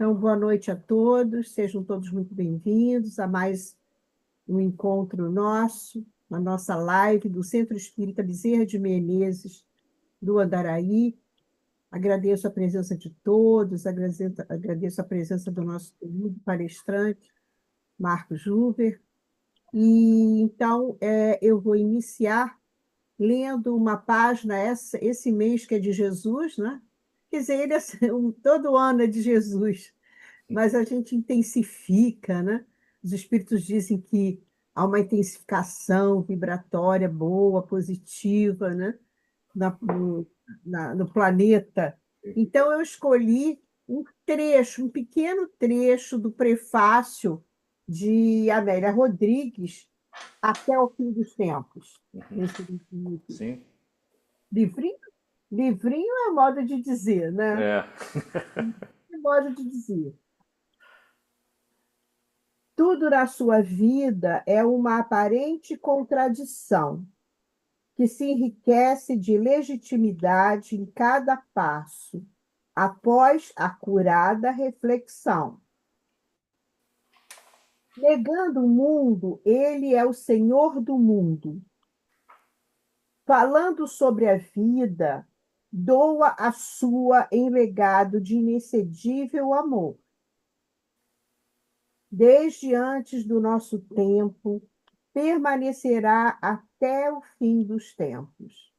Então, boa noite a todos, sejam todos muito bem-vindos a mais um encontro nosso, a nossa live do Centro Espírita Bezerra de Menezes, do Andaraí. Agradeço a presença de todos, agradeço a presença do nosso querido palestrante, Marcos Juver. E então, eu vou iniciar lendo uma página, esse mês que é de Jesus, né? Quer dizer, ele todo ano é de Jesus, mas a gente intensifica, né? Os espíritos dizem que há uma intensificação vibratória boa, positiva, né? No, no planeta. Então, eu escolhi um trecho, um pequeno trecho do prefácio de Amélia Rodrigues, Até o Fim dos Tempos. Esse Sim. livrinho, livrinho é modo de dizer, né? É. É modo de dizer. Tudo na sua vida é uma aparente contradição, que se enriquece de legitimidade em cada passo, após a curada reflexão. Negando o mundo, ele é o senhor do mundo. Falando sobre a vida, doa a sua em legado de inexcedível amor. Desde antes do nosso tempo, permanecerá até o fim dos tempos.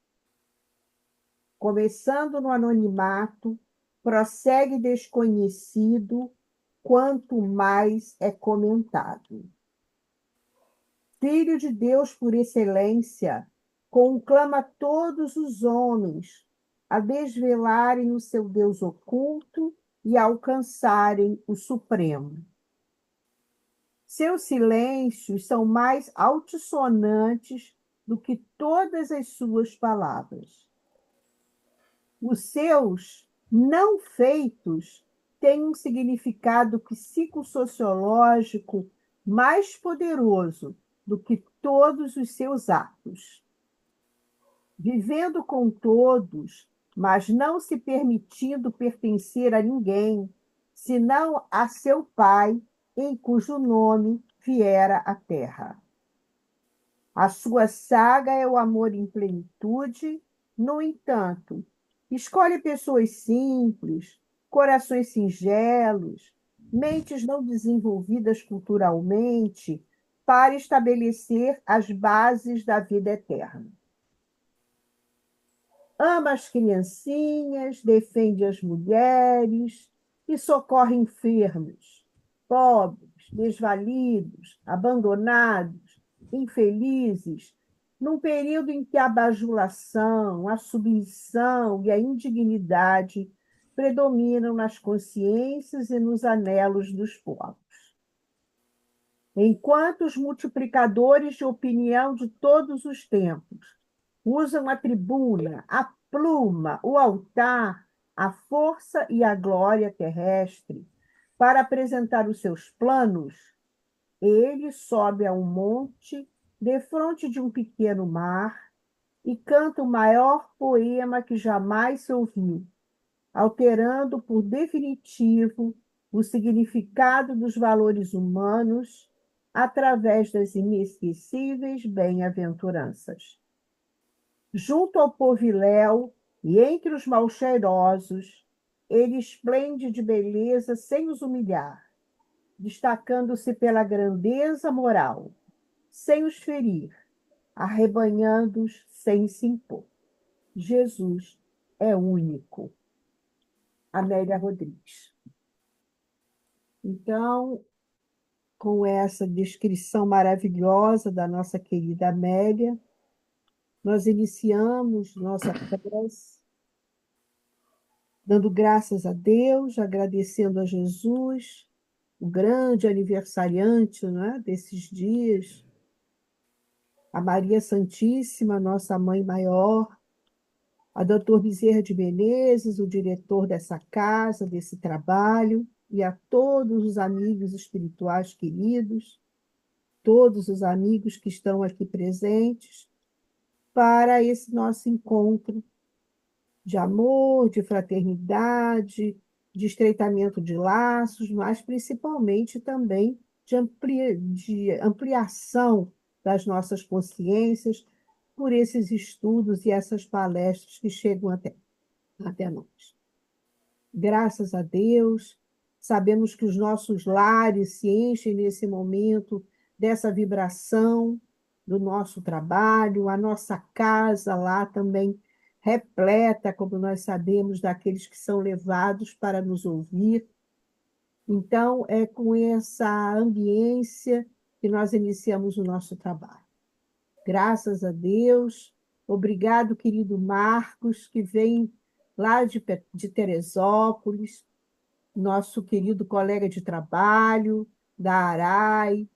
Começando no anonimato, prossegue desconhecido, quanto mais é comentado. Filho de Deus por excelência, conclama todos os homens a desvelarem o seu Deus oculto e alcançarem o Supremo. Seus silêncios são mais altissonantes do que todas as suas palavras. Os seus não feitos têm um significado psicossociológico mais poderoso do que todos os seus atos. Vivendo com todos, mas não se permitindo pertencer a ninguém, senão a seu Pai, em cujo nome viera a terra. A sua saga é o amor em plenitude, no entanto, escolhe pessoas simples, corações singelos, mentes não desenvolvidas culturalmente, para estabelecer as bases da vida eterna. Ama as criancinhas, defende as mulheres e socorre enfermos, pobres, desvalidos, abandonados, infelizes, num período em que a bajulação, a submissão e a indignidade predominam nas consciências e nos anelos dos povos. Enquanto os multiplicadores de opinião de todos os tempos usam a tribuna, a pluma, o altar, a força e a glória terrestre para apresentar os seus planos, ele sobe a um monte, defronte de um pequeno mar, e canta o maior poema que jamais se ouviu, alterando por definitivo o significado dos valores humanos através das inesquecíveis bem-aventuranças. Junto ao poviléu e entre os mal-cheirosos, ele esplende de beleza sem os humilhar, destacando-se pela grandeza moral, sem os ferir, arrebanhando-os sem se impor. Jesus é único. Amélia Rodrigues. Então, com essa descrição maravilhosa da nossa querida Amélia, nós iniciamos nossa prece, dando graças a Deus, agradecendo a Jesus, o grande aniversariante, né, desses dias, a Maria Santíssima, nossa Mãe Maior, a Doutor Bezerra de Menezes, o diretor dessa casa, desse trabalho, e a todos os amigos espirituais queridos, todos os amigos que estão aqui presentes, para esse nosso encontro de amor, de fraternidade, de estreitamento de laços, mas principalmente também de ampliação das nossas consciências por esses estudos e essas palestras que chegam até nós. Graças a Deus, sabemos que os nossos lares se enchem nesse momento dessa vibração do nosso trabalho, a nossa casa lá também repleta, como nós sabemos, daqueles que são levados para nos ouvir. Então, é com essa ambiência que nós iniciamos o nosso trabalho. Graças a Deus. Obrigado, querido Marcos, que vem lá de Teresópolis, nosso querido colega de trabalho, da ARAI,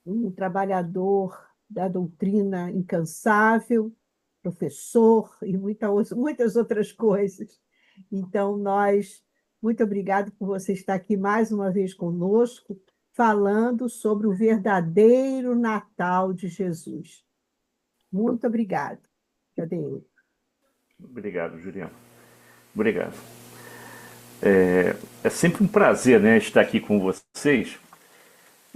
um trabalhador da doutrina incansável, professor e muitas outras coisas. Então, muito obrigado por você estar aqui mais uma vez conosco, falando sobre o verdadeiro Natal de Jesus. Muito obrigado. Cadê ele? Obrigado, Juliano. Obrigado. É sempre um prazer, né, estar aqui com vocês.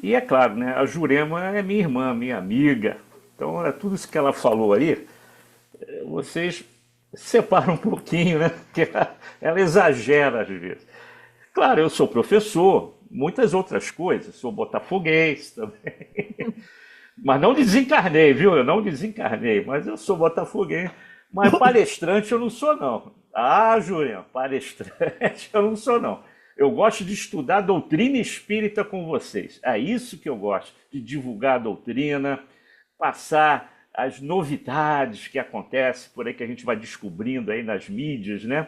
E é claro, né, a Jurema é minha irmã, minha amiga. Então, tudo isso que ela falou aí, vocês separam um pouquinho, né? Porque ela exagera às vezes. Claro, eu sou professor, muitas outras coisas, sou botafoguense também. Mas não desencarnei, viu? Eu não desencarnei, mas eu sou botafoguense. Mas palestrante eu não sou, não. Ah, Julião, palestrante eu não sou, não. Eu gosto de estudar doutrina espírita com vocês. É isso que eu gosto, de divulgar a doutrina, passar as novidades que acontecem por aí, que a gente vai descobrindo aí nas mídias, né?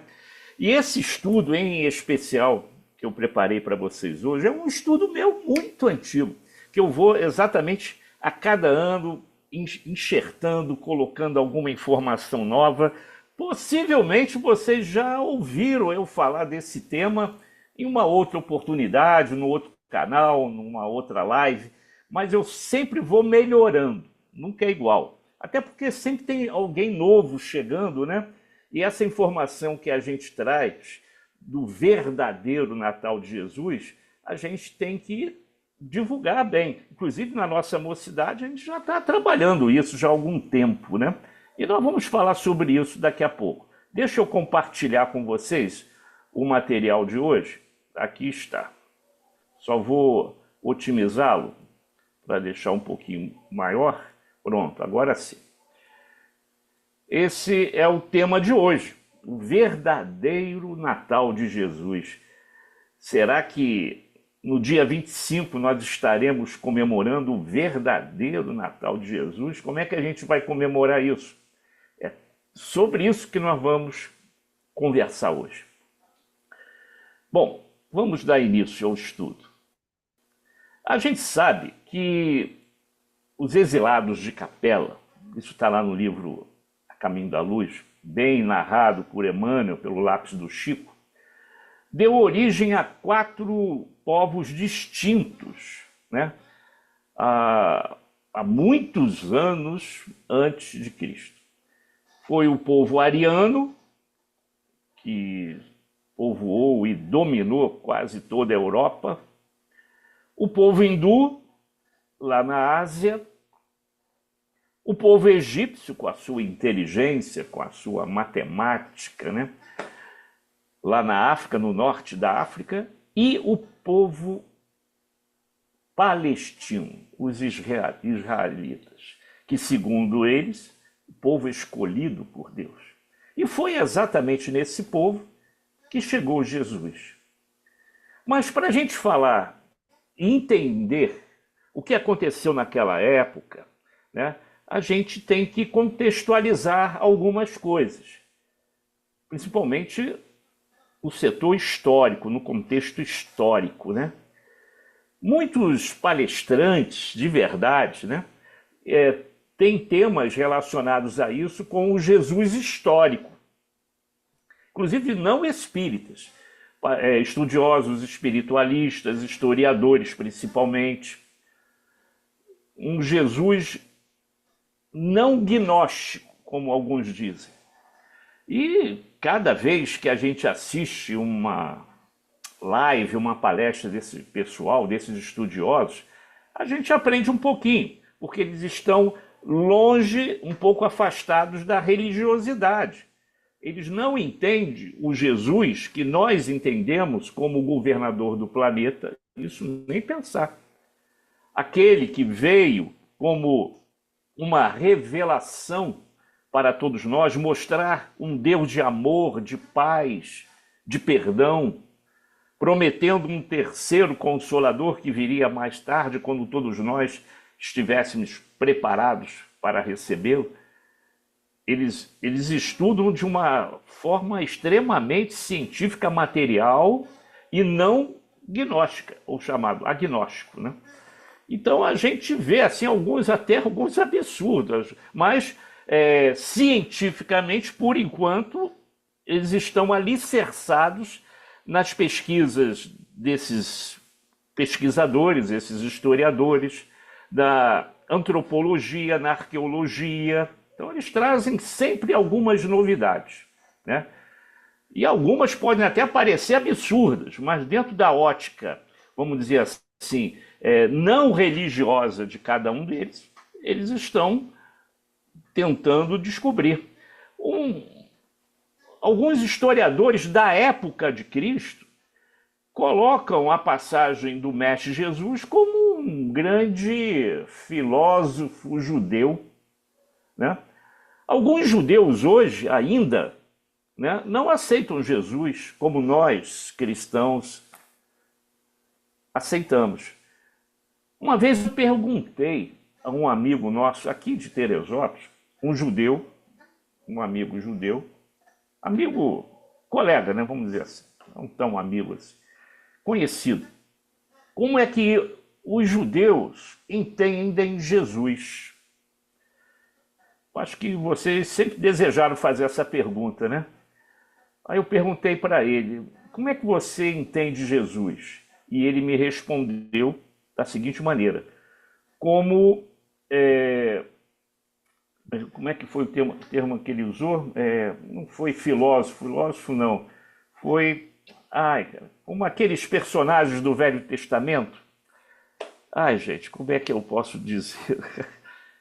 E esse estudo em especial que eu preparei para vocês hoje é um estudo meu muito antigo, que eu vou exatamente a cada ano enxertando, colocando alguma informação nova. Possivelmente vocês já ouviram eu falar desse tema em uma outra oportunidade, no outro canal, numa outra live, mas eu sempre vou melhorando, nunca é igual. Até porque sempre tem alguém novo chegando, né? E essa informação que a gente traz do verdadeiro Natal de Jesus, a gente tem que divulgar bem. Inclusive, na nossa mocidade, a gente já está trabalhando isso já há algum tempo, né? E nós vamos falar sobre isso daqui a pouco. Deixa eu compartilhar com vocês o material de hoje. Aqui está. Só vou otimizá-lo para deixar um pouquinho maior. Pronto, agora sim. Esse é o tema de hoje, o verdadeiro Natal de Jesus. Será que no dia 25 nós estaremos comemorando o verdadeiro Natal de Jesus? Como é que a gente vai comemorar isso? É sobre isso que nós vamos conversar hoje. Bom, vamos dar início ao estudo. A gente sabe que os exilados de Capela, isso está lá no livro A Caminho da Luz, bem narrado por Emmanuel, pelo lápis do Chico, deu origem a 4 povos distintos, né? Há muitos anos antes de Cristo. Foi o povo ariano, que povoou e dominou quase toda a Europa, o povo hindu, lá na Ásia, o povo egípcio, com a sua inteligência, com a sua matemática, né? Lá na África, no norte da África, e o povo palestino, os israelitas, que, segundo eles, o povo escolhido por Deus. E foi exatamente nesse povo que chegou Jesus. Mas para a gente falar e entender o que aconteceu naquela época, né, a gente tem que contextualizar algumas coisas, principalmente o setor histórico, no contexto histórico, né? Muitos palestrantes de verdade, né, têm temas relacionados a isso com o Jesus histórico, inclusive não espíritas, estudiosos espiritualistas, historiadores principalmente. Um Jesus não gnóstico, como alguns dizem. E cada vez que a gente assiste uma live, uma palestra desse pessoal, desses estudiosos, a gente aprende um pouquinho, porque eles estão longe, um pouco afastados da religiosidade. Eles não entendem o Jesus que nós entendemos como governador do planeta, isso nem pensar. Aquele que veio como uma revelação para todos nós, mostrar um Deus de amor, de paz, de perdão, prometendo um terceiro consolador que viria mais tarde, quando todos nós estivéssemos preparados para recebê-lo. Eles estudam de uma forma extremamente científica, material e não gnóstica, ou chamado agnóstico, né? Então a gente vê assim alguns absurdos, mas cientificamente, por enquanto, eles estão alicerçados nas pesquisas desses pesquisadores, esses historiadores, da antropologia, na arqueologia. Então eles trazem sempre algumas novidades, né? E algumas podem até parecer absurdas, mas dentro da ótica, vamos dizer assim, não religiosa de cada um deles, eles estão tentando descobrir. Alguns historiadores da época de Cristo colocam a passagem do Mestre Jesus como um grande filósofo judeu, né? Alguns judeus hoje ainda, né, não aceitam Jesus como nós, cristãos, aceitamos. Uma vez eu perguntei a um amigo nosso aqui de Teresópolis, um judeu, um amigo judeu, amigo, colega, né, vamos dizer assim, não tão amigo assim, conhecido. Como é que os judeus entendem Jesus? Acho que vocês sempre desejaram fazer essa pergunta, né? Aí eu perguntei para ele, como é que você entende Jesus? E ele me respondeu da seguinte maneira, como é que foi o termo que ele usou? Não foi filósofo não, foi, como aqueles personagens do Velho Testamento. Gente, como é que eu posso dizer?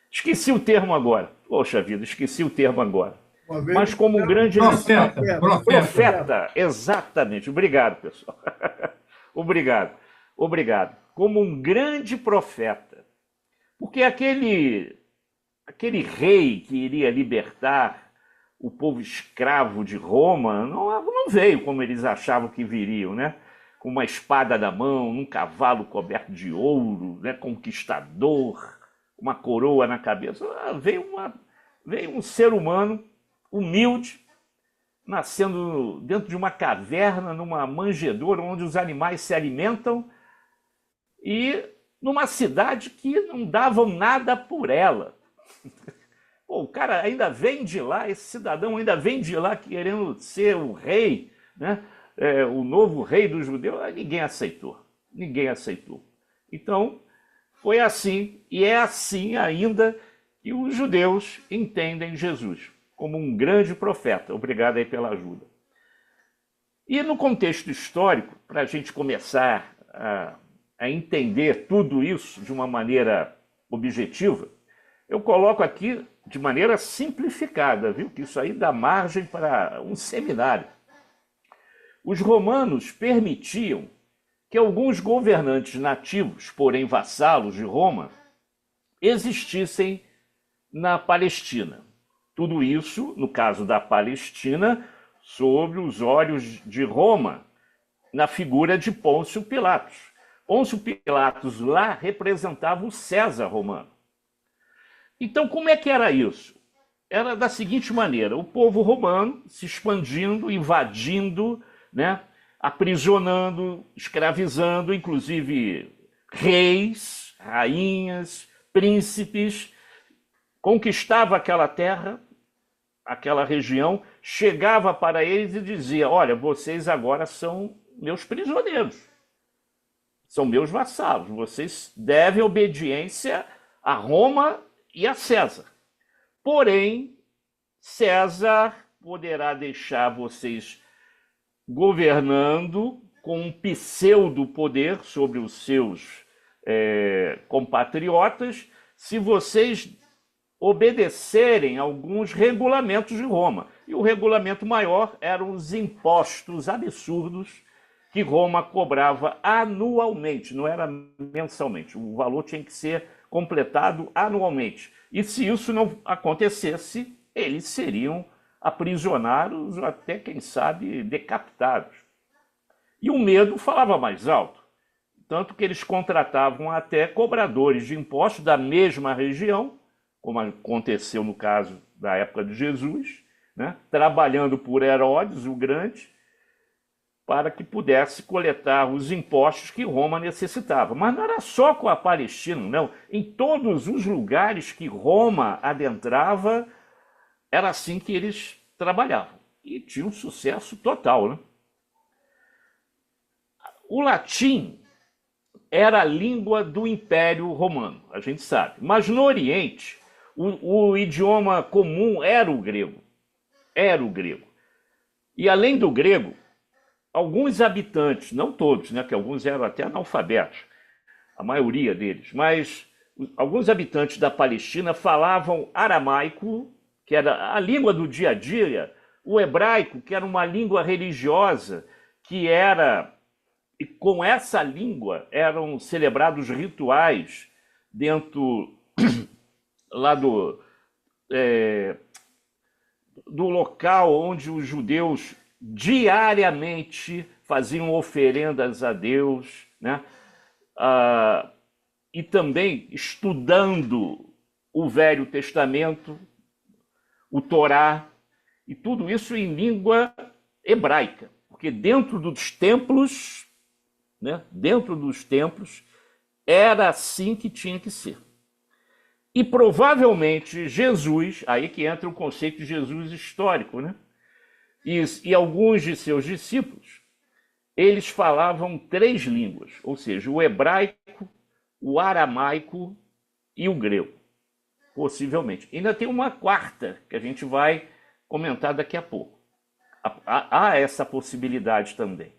Esqueci o termo agora. Poxa vida, esqueci o termo agora. Mas como um grande... Profeta, exatamente. Obrigado, pessoal. Obrigado. Como um grande profeta. Porque aquele rei que iria libertar o povo escravo de Roma não veio como eles achavam que viriam, né? Com uma espada na mão, num cavalo coberto de ouro, né? Conquistador, uma coroa na cabeça. Veio um ser humano humilde, nascendo dentro de uma caverna, numa manjedoura onde os animais se alimentam e numa cidade que não davam nada por ela. Pô, o cara ainda vem de lá, esse cidadão ainda vem de lá querendo ser o rei, né? O novo rei dos judeus. Ninguém aceitou. Então, foi assim, e é assim ainda que os judeus entendem Jesus, como um grande profeta. Obrigado aí pela ajuda. E no contexto histórico, para a gente começar a entender tudo isso de uma maneira objetiva, eu coloco aqui de maneira simplificada, viu? Que isso aí dá margem para um seminário. Os romanos permitiam que alguns governantes nativos, porém vassalos de Roma, existissem na Palestina. Tudo isso, no caso da Palestina, sob os olhos de Roma, na figura de Pôncio Pilatos. Pôncio Pilatos lá representava o César romano. Então, como é que era isso? Era da seguinte maneira, o povo romano se expandindo, invadindo, né, aprisionando, escravizando, inclusive reis, rainhas, príncipes, conquistava aquela terra, aquela região, chegava para eles e dizia, olha, vocês agora são meus prisioneiros, são meus vassalos, vocês devem obediência a Roma e a César. Porém, César poderá deixar vocês governando com um pseudo-poder sobre os seus compatriotas se vocês obedecerem alguns regulamentos de Roma. E o regulamento maior eram os impostos absurdos que Roma cobrava anualmente, não era mensalmente. O valor tinha que ser completado anualmente. E se isso não acontecesse, eles seriam aprisionados ou até, quem sabe, decapitados. E o medo falava mais alto, tanto que eles contratavam até cobradores de impostos da mesma região, como aconteceu no caso da época de Jesus, né? Trabalhando por Herodes o Grande, para que pudesse coletar os impostos que Roma necessitava. Mas não era só com a Palestina, não. Em todos os lugares que Roma adentrava, era assim que eles trabalhavam. E tinha um sucesso total, né? O latim era a língua do Império Romano, a gente sabe. Mas no Oriente, o idioma comum era o grego. Era o grego. E além do grego, alguns habitantes, não todos, né, que alguns eram até analfabetos, a maioria deles, mas alguns habitantes da Palestina falavam aramaico, que era a língua do dia a dia, o hebraico, que era uma língua religiosa, que era, e com essa língua eram celebrados rituais dentro lá do local onde os judeus diariamente faziam oferendas a Deus, né? E também estudando o Velho Testamento, o Torá, e tudo isso em língua hebraica, porque dentro dos templos, né, dentro dos templos, era assim que tinha que ser. E provavelmente Jesus, aí que entra o conceito de Jesus histórico, né? E alguns de seus discípulos, eles falavam 3 línguas, ou seja, o hebraico, o aramaico e o grego, possivelmente. Ainda tem uma quarta, que a gente vai comentar daqui a pouco. Há essa possibilidade também.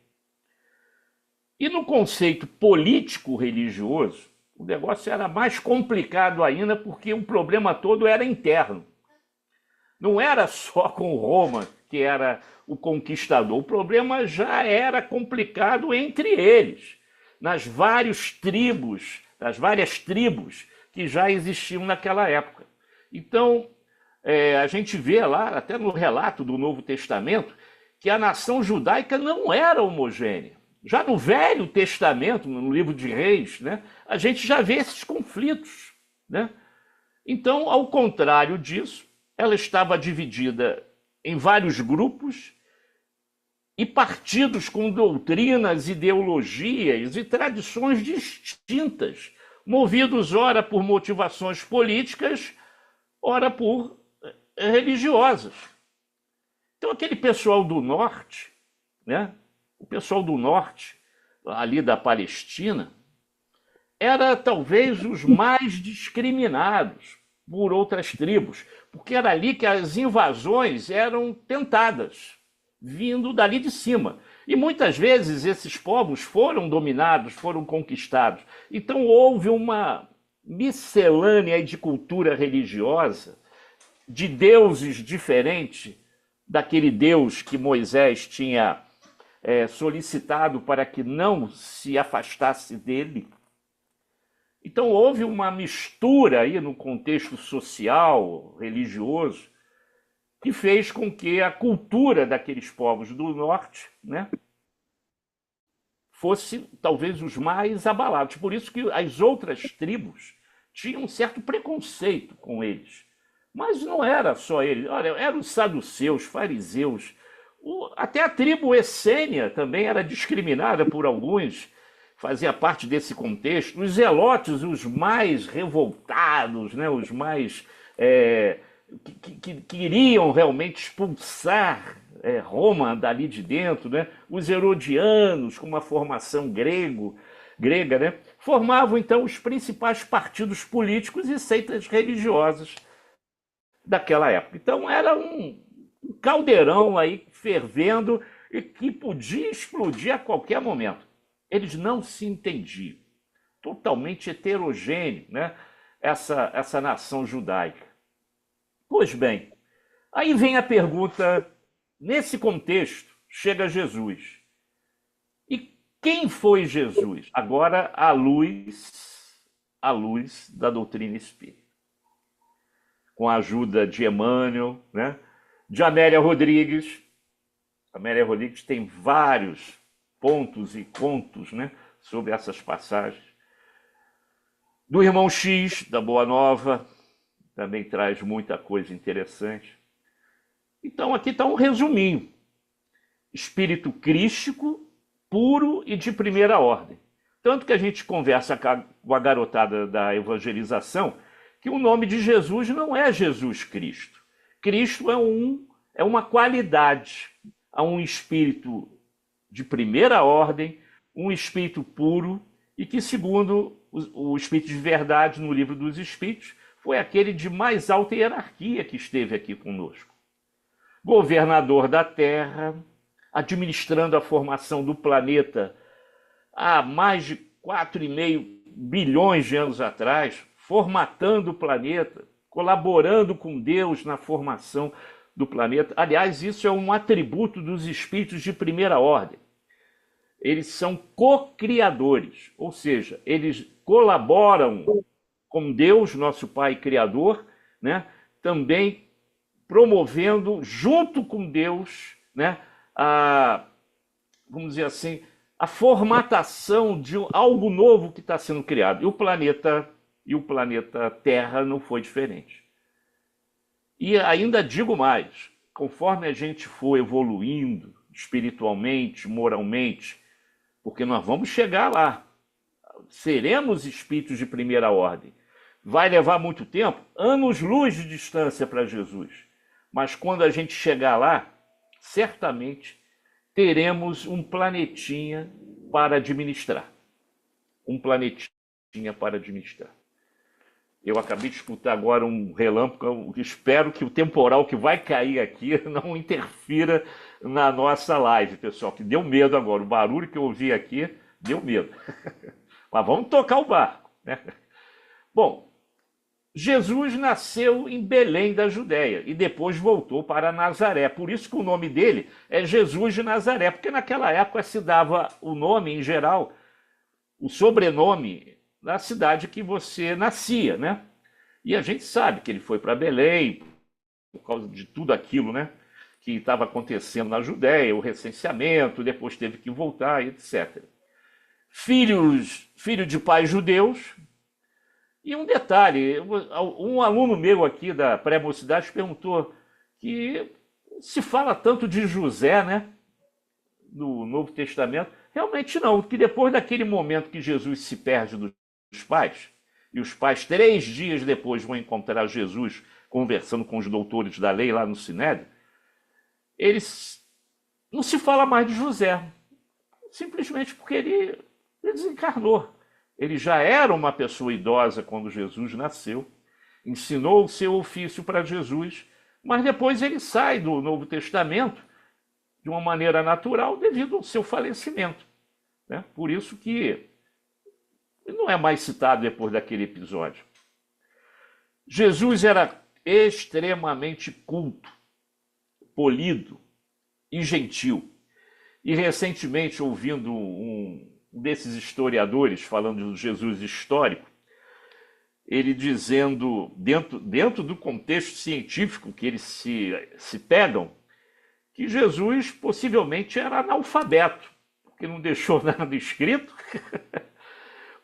E no conceito político-religioso, o negócio era mais complicado ainda, porque o problema todo era interno. Não era só com Roma, que era o conquistador. O problema já era complicado entre eles, nas várias tribos que já existiam naquela época. Então, a gente vê lá, até no relato do Novo Testamento, que a nação judaica não era homogênea. Já no Velho Testamento, no livro de Reis, né, a gente já vê esses conflitos, né? Então, ao contrário disso, ela estava dividida em vários grupos e partidos com doutrinas, ideologias e tradições distintas, movidos ora por motivações políticas, ora por religiosas. Então, aquele pessoal do norte, né? O pessoal do norte, ali da Palestina, era talvez os mais discriminados por outras tribos, porque era ali que as invasões eram tentadas, vindo dali de cima. E muitas vezes esses povos foram dominados, foram conquistados. Então houve uma miscelânea de cultura religiosa, de deuses diferentes daquele Deus que Moisés tinha solicitado para que não se afastasse dele. Então houve uma mistura aí no contexto social, religioso, que fez com que a cultura daqueles povos do norte, né, fosse talvez os mais abalados. Por isso que as outras tribos tinham um certo preconceito com eles. Mas não era só eles. Olha, eram os saduceus, fariseus. Até a tribo essênia também era discriminada por alguns, fazia parte desse contexto. Os zelotes, os mais revoltados, né, os mais que queriam realmente expulsar Roma dali de dentro, né, os herodianos, com uma formação grega, né, formavam então os principais partidos políticos e seitas religiosas daquela época. Então era um caldeirão aí fervendo e que podia explodir a qualquer momento. Eles não se entendiam. Totalmente heterogêneo, né? Essa nação judaica. Pois bem, aí vem a pergunta, nesse contexto, chega Jesus. E quem foi Jesus? Agora, à luz da doutrina espírita. Com a ajuda de Emmanuel, né? De Amélia Rodrigues. Amélia Rodrigues tem vários pontos e contos, né? Sobre essas passagens. Do irmão X, da Boa Nova, também traz muita coisa interessante. Então, aqui está um resuminho. Espírito crístico, puro e de primeira ordem. Tanto que a gente conversa com a garotada da evangelização que o nome de Jesus não é Jesus Cristo. Cristo é uma qualidade, a um espírito de primeira ordem, um espírito puro e que, segundo o Espírito de Verdade no Livro dos Espíritos, foi aquele de mais alta hierarquia que esteve aqui conosco. Governador da Terra, administrando a formação do planeta há mais de 4,5 bilhões de anos atrás, formatando o planeta, colaborando com Deus na formação do planeta. Aliás, isso é um atributo dos espíritos de primeira ordem. Eles são co-criadores, ou seja, eles colaboram com Deus, nosso Pai Criador, né? Também promovendo, junto com Deus, né? Vamos dizer assim, a formatação de algo novo que está sendo criado. E o planeta Terra não foi diferente. E ainda digo mais, conforme a gente for evoluindo espiritualmente, moralmente, porque nós vamos chegar lá, seremos espíritos de primeira ordem. Vai levar muito tempo, anos-luz de distância para Jesus. Mas quando a gente chegar lá, certamente teremos um planetinha para administrar. Um planetinha para administrar. Eu acabei de escutar agora um relâmpago, espero que o temporal que vai cair aqui não interfira na nossa live, pessoal, que deu medo agora. O barulho que eu ouvi aqui deu medo. Mas vamos tocar o barco, né? Bom, Jesus nasceu em Belém da Judéia e depois voltou para Nazaré. Por isso que o nome dele é Jesus de Nazaré, porque naquela época se dava o nome em geral, o sobrenome da cidade que você nascia, né? E a gente sabe que ele foi para Belém por causa de tudo aquilo, né? Que estava acontecendo na Judéia, o recenseamento, depois teve que voltar, etc. Filho de pais judeus. E um detalhe, um aluno meu aqui da pré-mocidade perguntou que se fala tanto de José, né, no Novo Testamento. Realmente não, que depois daquele momento que Jesus se perde dos pais, e os pais 3 dias depois vão encontrar Jesus conversando com os doutores da lei lá no Sinédrio, eles não se fala mais de José, simplesmente porque ele desencarnou. Ele já era uma pessoa idosa quando Jesus nasceu, ensinou o seu ofício para Jesus, mas depois ele sai do Novo Testamento de uma maneira natural devido ao seu falecimento, né? Por isso que ele não é mais citado depois daquele episódio. Jesus era extremamente culto, polido e gentil. E recentemente, ouvindo um desses historiadores falando do Jesus histórico, ele dizendo, dentro do contexto científico que eles se pegam, que Jesus possivelmente era analfabeto, porque não deixou nada escrito,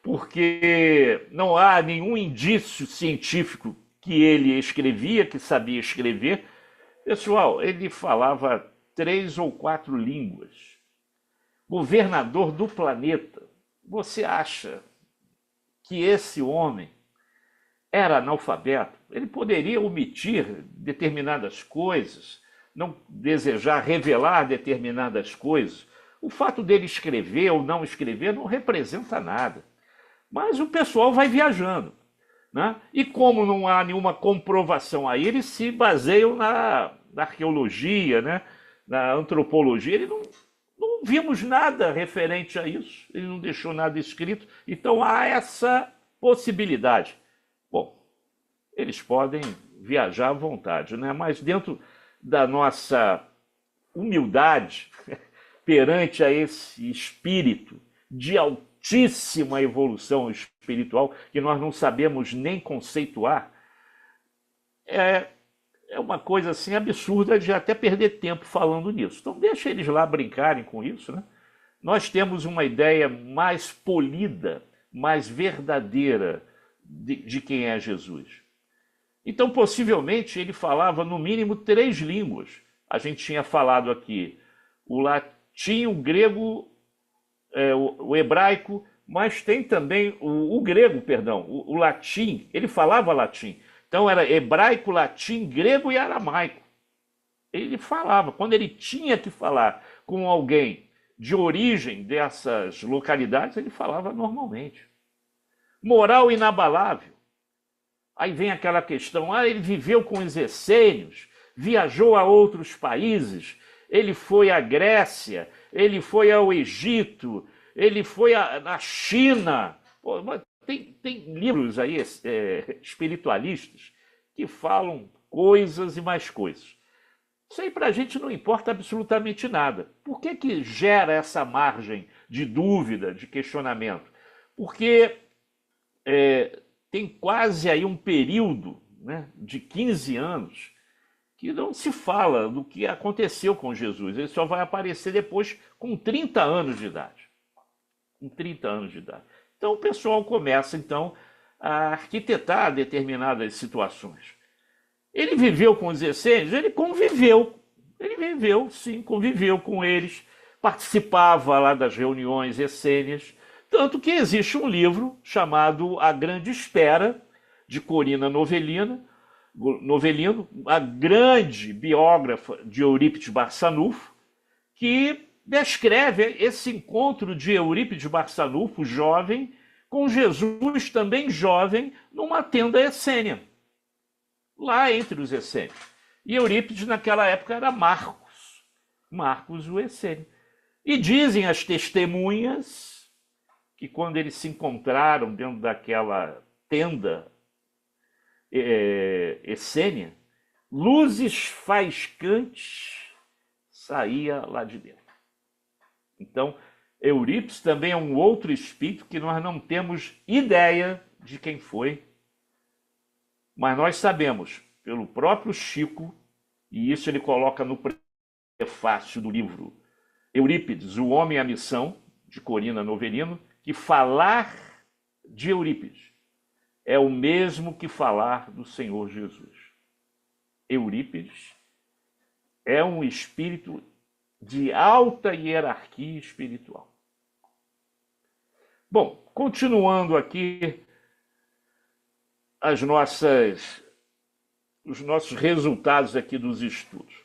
porque não há nenhum indício científico que ele escrevia, que sabia escrever. Pessoal, ele falava 3 ou 4 línguas. Governador do planeta. Você acha que esse homem era analfabeto? Ele poderia omitir determinadas coisas, não desejar revelar determinadas coisas. O fato dele escrever ou não escrever não representa nada. Mas o pessoal vai viajando, né? E como não há nenhuma comprovação aí, eles se baseiam na arqueologia, né? Na antropologia, ele não vimos nada referente a isso, ele não deixou nada escrito, então há essa possibilidade. Bom, eles podem viajar à vontade, né? Mas dentro da nossa humildade perante a esse espírito de altíssima evolução espiritual, que nós não sabemos nem conceituar, é, é uma coisa assim absurda de até perder tempo falando nisso. Então deixa eles lá brincarem com isso, né? Nós temos uma ideia mais polida, mais verdadeira de quem é Jesus. Então, possivelmente, ele falava no mínimo 3 línguas. A gente tinha falado aqui o latim, o grego, o hebraico, mas tem também o grego, perdão, o latim. Ele falava latim. Então, era hebraico, latim, grego e aramaico. Ele falava. Quando ele tinha que falar com alguém de origem dessas localidades, ele falava normalmente. Moral inabalável. Aí vem aquela questão, ele viveu com os essênios, viajou a outros países, ele foi à Grécia, ele foi ao Egito, ele foi na China. Pô, tem livros aí espiritualistas que falam coisas e mais coisas. Isso aí para a gente não importa absolutamente nada. Por que gera essa margem de dúvida, de questionamento? Porque tem quase aí um período, né, de 15 anos que não se fala do que aconteceu com Jesus. Ele só vai aparecer depois com 30 anos de idade. Com 30 anos de idade. Então o pessoal começa então a arquitetar determinadas situações. Ele viveu com os essênios? Ele conviveu. Ele viveu, sim, conviveu com eles, participava lá das reuniões essênias. Tanto que existe um livro chamado A Grande Espera, de Corina Novellino, a grande biógrafa de Eurípides Barçanufo, que descreve esse encontro de Eurípides Barçanufo, jovem, com Jesus também jovem, numa tenda essênia, lá entre os essênios. E Eurípides naquela época era Marcos o essênio. E dizem as testemunhas que quando eles se encontraram dentro daquela tenda essênia, luzes faiscantes saía lá de dentro. Então, Eurípides também é um outro espírito que nós não temos ideia de quem foi, mas nós sabemos, pelo próprio Chico, e isso ele coloca no prefácio do livro Eurípides, O Homem e a Missão, de Corina Novellino, que falar de Eurípides é o mesmo que falar do Senhor Jesus. Eurípides é um espírito de alta hierarquia espiritual. Bom, continuando aqui os nossos resultados aqui dos estudos.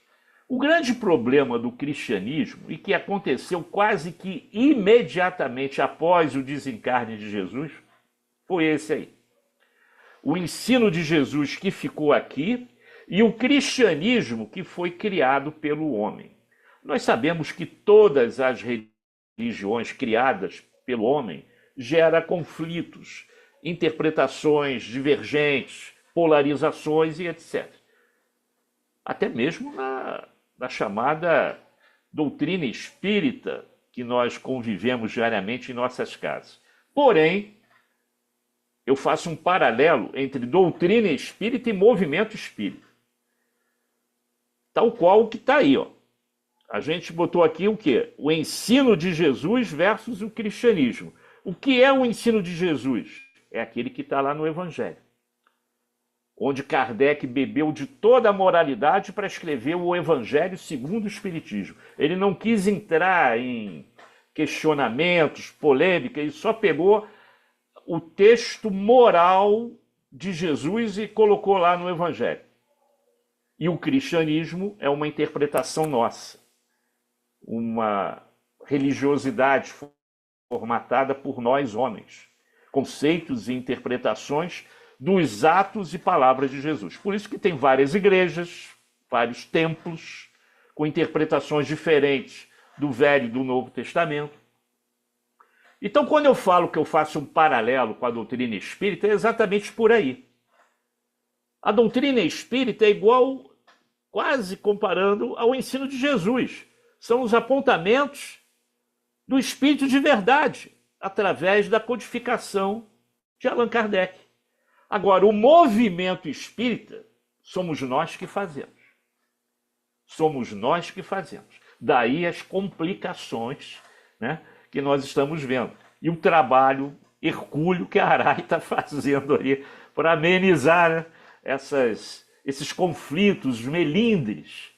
O grande problema do cristianismo, e que aconteceu quase que imediatamente após o desencarne de Jesus, foi esse aí. O ensino de Jesus que ficou aqui e o cristianismo que foi criado pelo homem. Nós sabemos que todas as religiões criadas pelo homem geram conflitos, interpretações divergentes, polarizações e etc. Até mesmo na chamada doutrina espírita que nós convivemos diariamente em nossas casas. Porém, eu faço um paralelo entre doutrina espírita e movimento espírita. Tal qual o que está aí, ó. A gente botou aqui o quê? O ensino de Jesus versus o cristianismo. O que é o ensino de Jesus? É aquele que está lá no Evangelho, onde Kardec bebeu de toda a moralidade para escrever o Evangelho segundo o Espiritismo. Ele não quis entrar em questionamentos, polêmicas, ele só pegou o texto moral de Jesus e colocou lá no Evangelho. E o cristianismo é uma interpretação nossa, uma religiosidade formatada por nós homens, conceitos e interpretações dos atos e palavras de Jesus. Por isso que tem várias igrejas, vários templos, com interpretações diferentes do Velho e do Novo Testamento. Então, quando eu falo que eu faço um paralelo com a doutrina espírita, é exatamente por aí. A doutrina espírita é igual, quase comparando ao ensino de Jesus. São os apontamentos do Espírito de verdade, através da codificação de Allan Kardec. Agora, o movimento espírita somos nós que fazemos. Somos nós que fazemos. Daí as complicações, né, que nós estamos vendo. E o trabalho hercúleo que a Arai está fazendo ali para amenizar, né, esses conflitos, melindres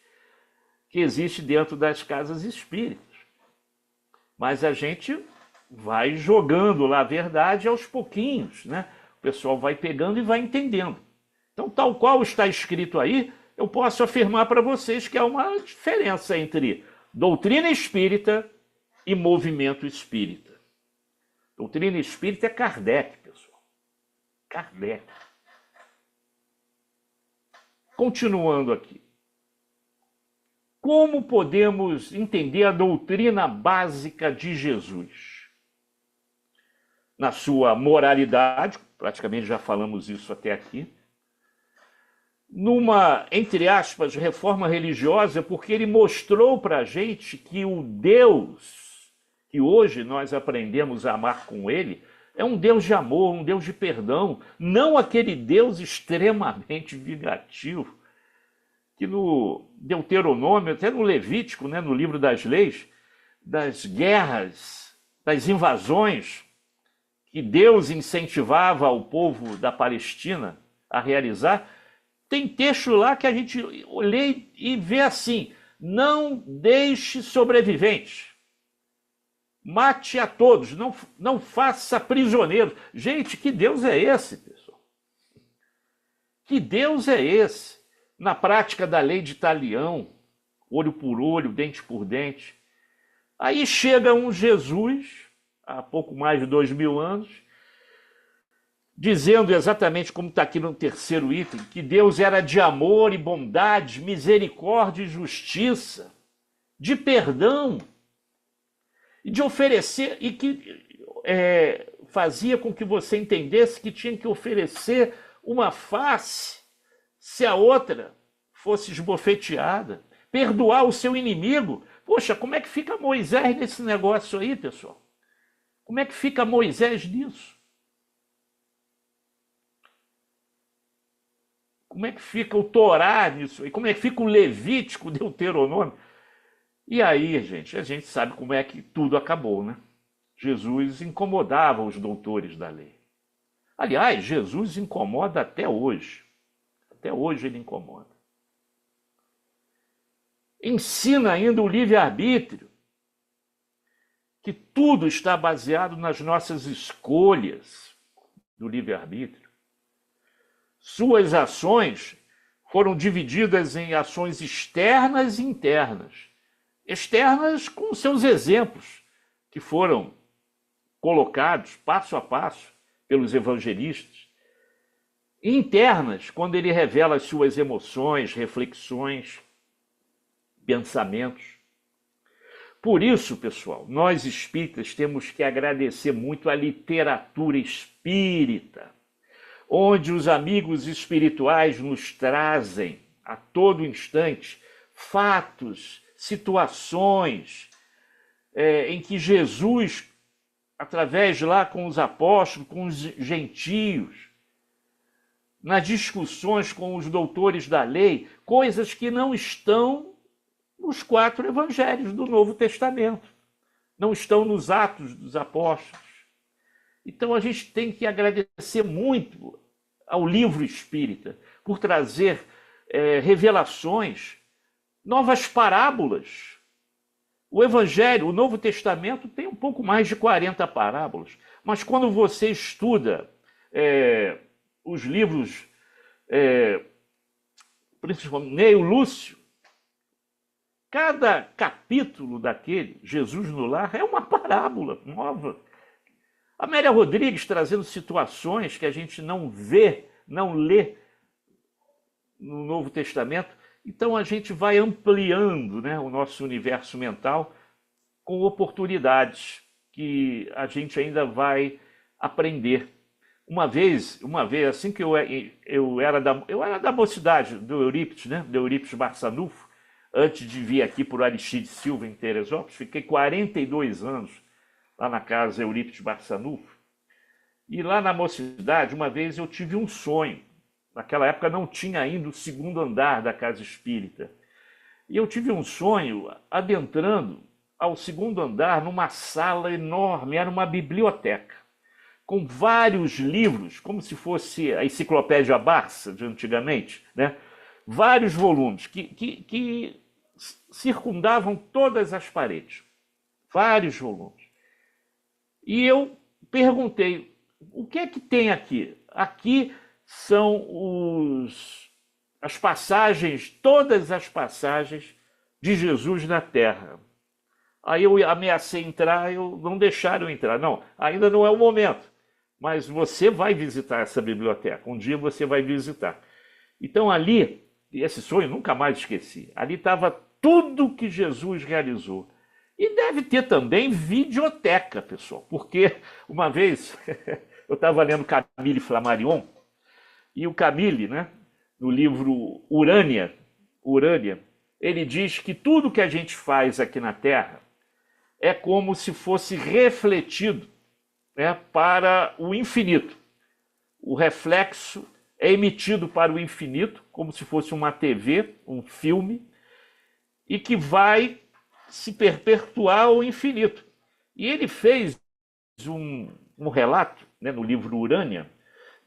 que existem dentro das casas espíritas. Mas a gente vai jogando lá a verdade aos pouquinhos, né? O pessoal vai pegando e vai entendendo. Então, tal qual está escrito aí, eu posso afirmar para vocês que há uma diferença entre doutrina espírita e movimento espírita. Doutrina espírita é Kardec, pessoal. Kardec. Continuando aqui. Como podemos entender a doutrina básica de Jesus? Na sua moralidade, praticamente já falamos isso até aqui, numa, entre aspas, reforma religiosa, porque ele mostrou para a gente que o Deus que hoje nós aprendemos a amar com ele é um Deus de amor, um Deus de perdão, não aquele Deus extremamente vingativo, que no Deuteronômio, até no Levítico, né, no livro das leis, das guerras, das invasões que Deus incentivava o povo da Palestina a realizar, tem texto lá que a gente lê e vê assim: não deixe sobreviventes, mate a todos, não faça prisioneiros. Gente, que Deus é esse, pessoal? Que Deus é esse? Na prática da lei de Talião, olho por olho, dente por dente. Aí chega um Jesus, há pouco mais de 2000 anos, dizendo exatamente como está aqui no terceiro item, que Deus era de amor e bondade, misericórdia e justiça, de perdão, e de oferecer, e que fazia com que você entendesse que tinha que oferecer uma face se a outra fosse esbofeteada, perdoar o seu inimigo. Poxa, como é que fica Moisés nesse negócio aí, pessoal? Como é que fica Moisés nisso? Como é que fica o Torá nisso? E como é que fica o Levítico, o Deuteronômio? E aí, gente, a gente sabe como é que tudo acabou, né? Jesus incomodava os doutores da lei. Aliás, Jesus incomoda até hoje. Até hoje ele incomoda. Ensina ainda o livre-arbítrio, que tudo está baseado nas nossas escolhas do livre-arbítrio. Suas ações foram divididas em ações externas e internas. Externas com seus exemplos, que foram colocados passo a passo pelos evangelistas. E internas, quando ele revela as suas emoções, reflexões, pensamentos. Por isso, pessoal, nós espíritas temos que agradecer muito a literatura espírita, onde os amigos espirituais nos trazem a todo instante fatos, situações em que Jesus, através lá com os apóstolos, com os gentios, nas discussões com os doutores da lei, coisas que não estão nos 4 evangelhos do Novo Testamento, não estão nos Atos dos Apóstolos. Então a gente tem que agradecer muito ao livro espírita por trazer revelações, novas parábolas. O Evangelho, o Novo Testamento, tem um pouco mais de 40 parábolas, mas quando você estuda os livros, principalmente Neio Lúcio, cada capítulo daquele, Jesus no Lar, é uma parábola nova. Amélia Rodrigues trazendo situações que a gente não vê, não lê no Novo Testamento, Então a gente vai ampliando, né, o nosso universo mental com oportunidades que a gente ainda vai aprender. Uma vez assim que eu era da mocidade do Eurípides, né, do Eurípides Barçanufo, antes de vir aqui por Aristides Silva em Teresópolis, fiquei 42 anos lá na casa Eurípides Barçanufo. E lá na mocidade, uma vez eu tive um sonho. Naquela época não tinha ainda o segundo andar da casa espírita. E eu tive um sonho adentrando ao segundo andar numa sala enorme, era uma biblioteca, com vários livros, como se fosse a enciclopédia Barça de antigamente, né? Vários volumes que circundavam todas as paredes, vários volumes. E eu perguntei, o que é que tem aqui? Aqui são as passagens, todas as passagens de Jesus na Terra. Aí eu ameacei entrar, não deixaram eu entrar. Não, ainda não é o momento, mas você vai visitar essa biblioteca. Um dia você vai visitar. Então ali, esse sonho eu nunca mais esqueci, ali estava tudo que Jesus realizou. E deve ter também videoteca, pessoal, porque uma vez eu estava lendo Camille Flammarion, e o Camille, né, no livro Urânia, ele diz que tudo que a gente faz aqui na Terra é como se fosse refletido, né, para o infinito. O reflexo é emitido para o infinito, como se fosse uma TV, um filme, e que vai se perpetuar ao infinito. E ele fez um relato, né, no livro Urânia,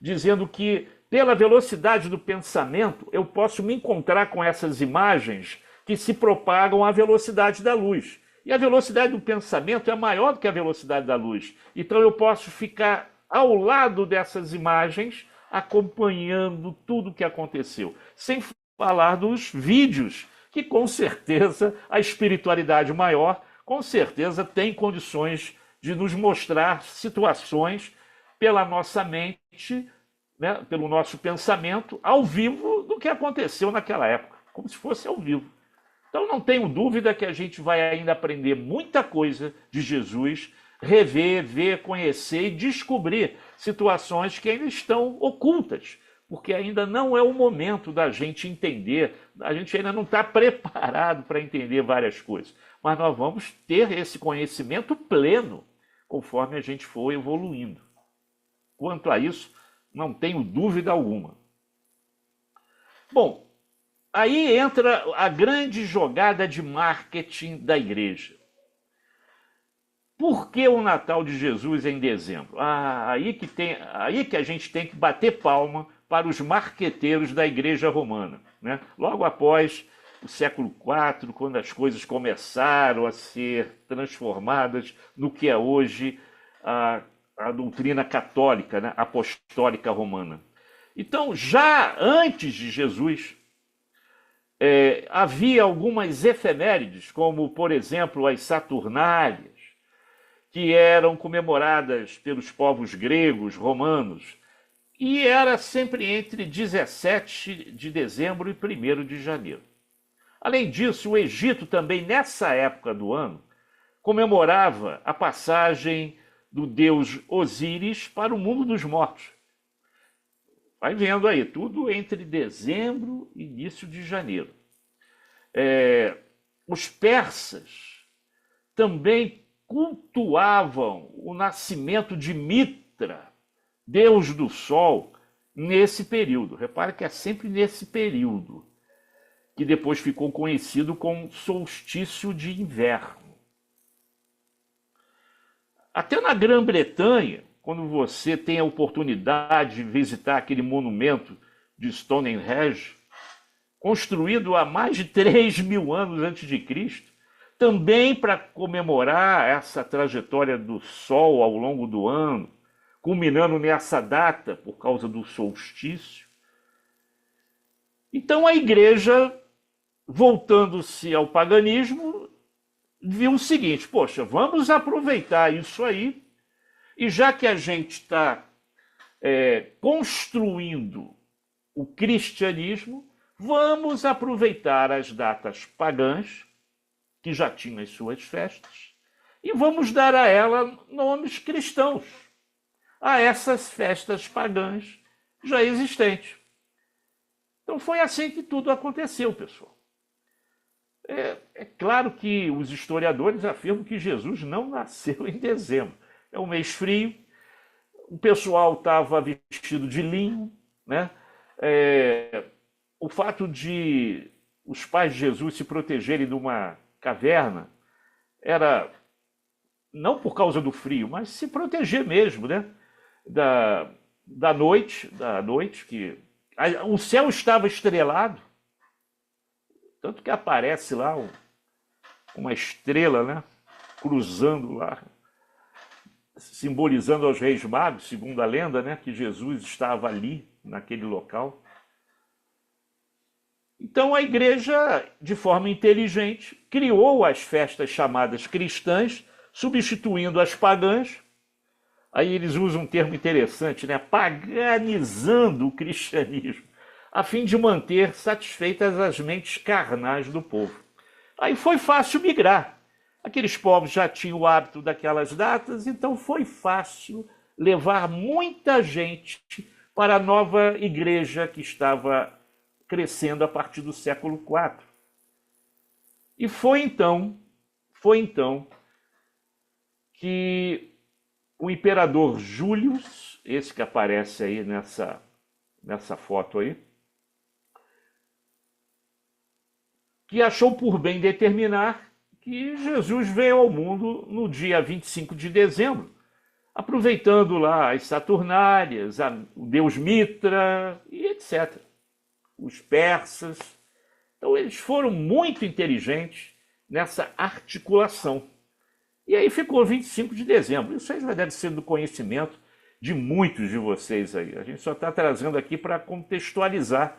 dizendo que pela velocidade do pensamento eu posso me encontrar com essas imagens que se propagam à velocidade da luz. E a velocidade do pensamento é maior do que a velocidade da luz. Então eu posso ficar ao lado dessas imagens, acompanhando tudo o que aconteceu. Sem falar dos vídeos, que com certeza a espiritualidade maior, com certeza tem condições de nos mostrar situações pela nossa mente, né, pelo nosso pensamento, ao vivo do que aconteceu naquela época, como se fosse ao vivo. Então não tenho dúvida que a gente vai ainda aprender muita coisa de Jesus, rever, ver, conhecer e descobrir situações que ainda estão ocultas, porque ainda não é o momento da gente entender, a gente ainda não está preparado para entender várias coisas, mas nós vamos ter esse conhecimento pleno conforme a gente for evoluindo. Quanto a isso, não tenho dúvida alguma. Bom, aí entra a grande jogada de marketing da igreja. Por que o Natal de Jesus é em dezembro? Aí que a gente tem que bater palma para os marqueteiros da igreja romana, né? Logo após o século IV, quando as coisas começaram a ser transformadas no que é hoje a doutrina católica, né, apostólica romana. Então, já antes de Jesus, havia algumas efemérides, como, por exemplo, as Saturnálias, que eram comemoradas pelos povos gregos, romanos, e era sempre entre 17 de dezembro e 1º de janeiro. Além disso, o Egito também, nessa época do ano, comemorava a passagem do deus Osíris para o mundo dos mortos. Vai vendo aí, tudo entre dezembro e início de janeiro. Os persas também cultuavam o nascimento de Mitra, deus do sol, nesse período. Repare que é sempre nesse período, que depois ficou conhecido como solstício de inverno. Até na Grã-Bretanha, quando você tem a oportunidade de visitar aquele monumento de Stonehenge, construído há mais de 3.000 anos antes de Cristo, também para comemorar essa trajetória do Sol ao longo do ano, culminando nessa data por causa do solstício. Então a igreja, voltando-se ao paganismo, viu o seguinte: poxa, vamos aproveitar isso aí, e já que a gente está construindo o cristianismo, vamos aproveitar as datas pagãs, que já tinham as suas festas, e vamos dar a ela nomes cristãos, a essas festas pagãs já existentes. Então foi assim que tudo aconteceu, pessoal. É claro que os historiadores afirmam que Jesus não nasceu em dezembro. É um mês frio, o pessoal estava vestido de linho, né? O fato de os pais de Jesus se protegerem de uma caverna era não por causa do frio, mas se proteger mesmo, né? Da noite que o céu estava estrelado, tanto que aparece lá uma estrela, né? Cruzando lá, simbolizando aos reis magos, segundo a lenda, né? Que Jesus estava ali, naquele local. Então a igreja, de forma inteligente, criou as festas chamadas cristãs, substituindo as pagãs. Aí eles usam um termo interessante, né? Paganizando o cristianismo, a fim de manter satisfeitas as mentes carnais do povo. Aí foi fácil migrar. Aqueles povos já tinham o hábito daquelas datas, então foi fácil levar muita gente para a nova igreja que estava crescendo a partir do século IV. E foi então que o imperador Júlio, esse que aparece aí nessa foto aí, que achou por bem determinar que Jesus veio ao mundo no dia 25 de dezembro, aproveitando lá as Saturnárias, o deus Mitra e etc. Os persas. Então eles foram muito inteligentes nessa articulação. E aí ficou 25 de dezembro. Isso aí já deve ser do conhecimento de muitos de vocês aí. A gente só está trazendo aqui para contextualizar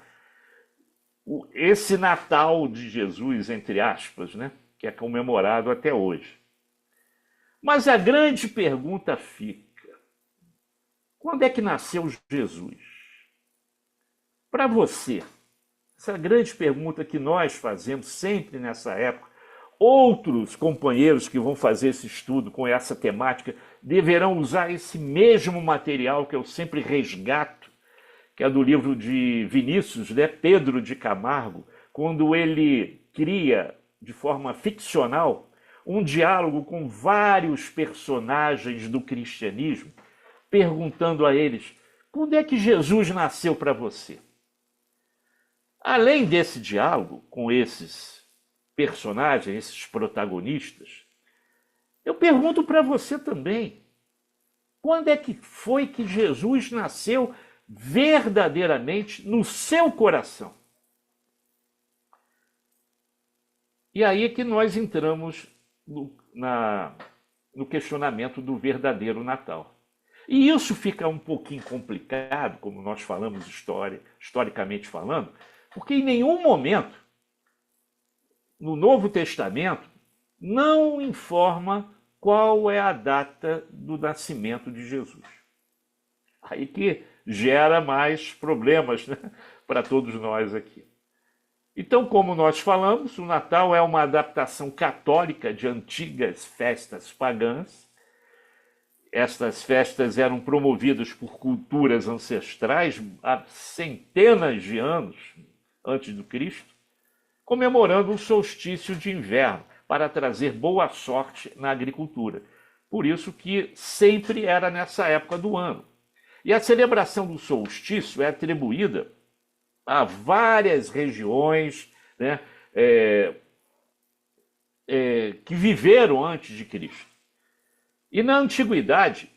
esse Natal de Jesus, entre aspas, né? Que é comemorado até hoje. Mas a grande pergunta fica: quando é que nasceu Jesus? Para você, essa grande pergunta que nós fazemos sempre nessa época, outros companheiros que vão fazer esse estudo com essa temática deverão usar esse mesmo material que eu sempre resgato, que é do livro de Vinícius, né? Pedro de Camargo, quando ele cria de forma ficcional um diálogo com vários personagens do cristianismo, perguntando a eles: quando é que Jesus nasceu para você? Além desse diálogo com esses personagens, esses protagonistas, eu pergunto para você também: quando é que foi que Jesus nasceu verdadeiramente no seu coração? E aí é que nós entramos no questionamento do verdadeiro Natal. E isso fica um pouquinho complicado, como nós falamos historicamente falando, porque em nenhum momento no Novo Testamento não informa qual é a data do nascimento de Jesus. Aí que gera mais problemas, né, para todos nós aqui. Então, como nós falamos, o Natal é uma adaptação católica de antigas festas pagãs. Estas festas eram promovidas por culturas ancestrais há centenas de anos antes do Cristo, comemorando o solstício de inverno para trazer boa sorte na agricultura. Por isso que sempre era nessa época do ano. E a celebração do solstício é atribuída a várias regiões, né, que viveram antes de Cristo. E na antiguidade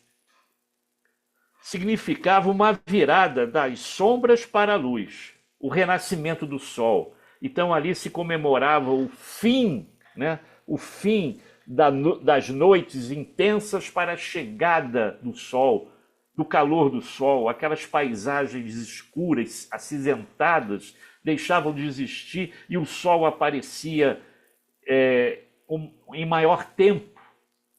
significava uma virada das sombras para a luz, o renascimento do sol. Então ali se comemorava o fim, né, o fim das noites intensas para a chegada do sol, do calor do sol. Aquelas paisagens escuras, acinzentadas, deixavam de existir e o sol aparecia em maior tempo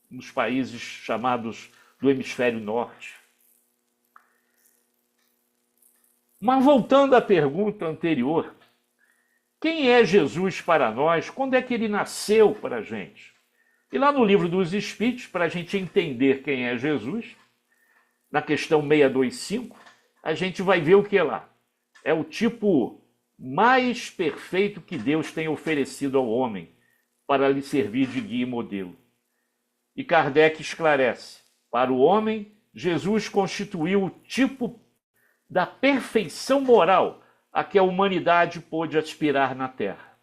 nos países chamados do hemisfério norte. Mas voltando à pergunta anterior, Quem é Jesus para nós? Quando é que ele nasceu para a gente? E lá no livro dos Espíritos, para a gente entender quem é Jesus, na questão 625, a gente vai ver o que é lá. É o tipo mais perfeito que Deus tem oferecido ao homem para lhe servir de guia e modelo. E Kardec esclarece: para o homem, Jesus constituiu o tipo da perfeição moral a que a humanidade pôde aspirar na Terra.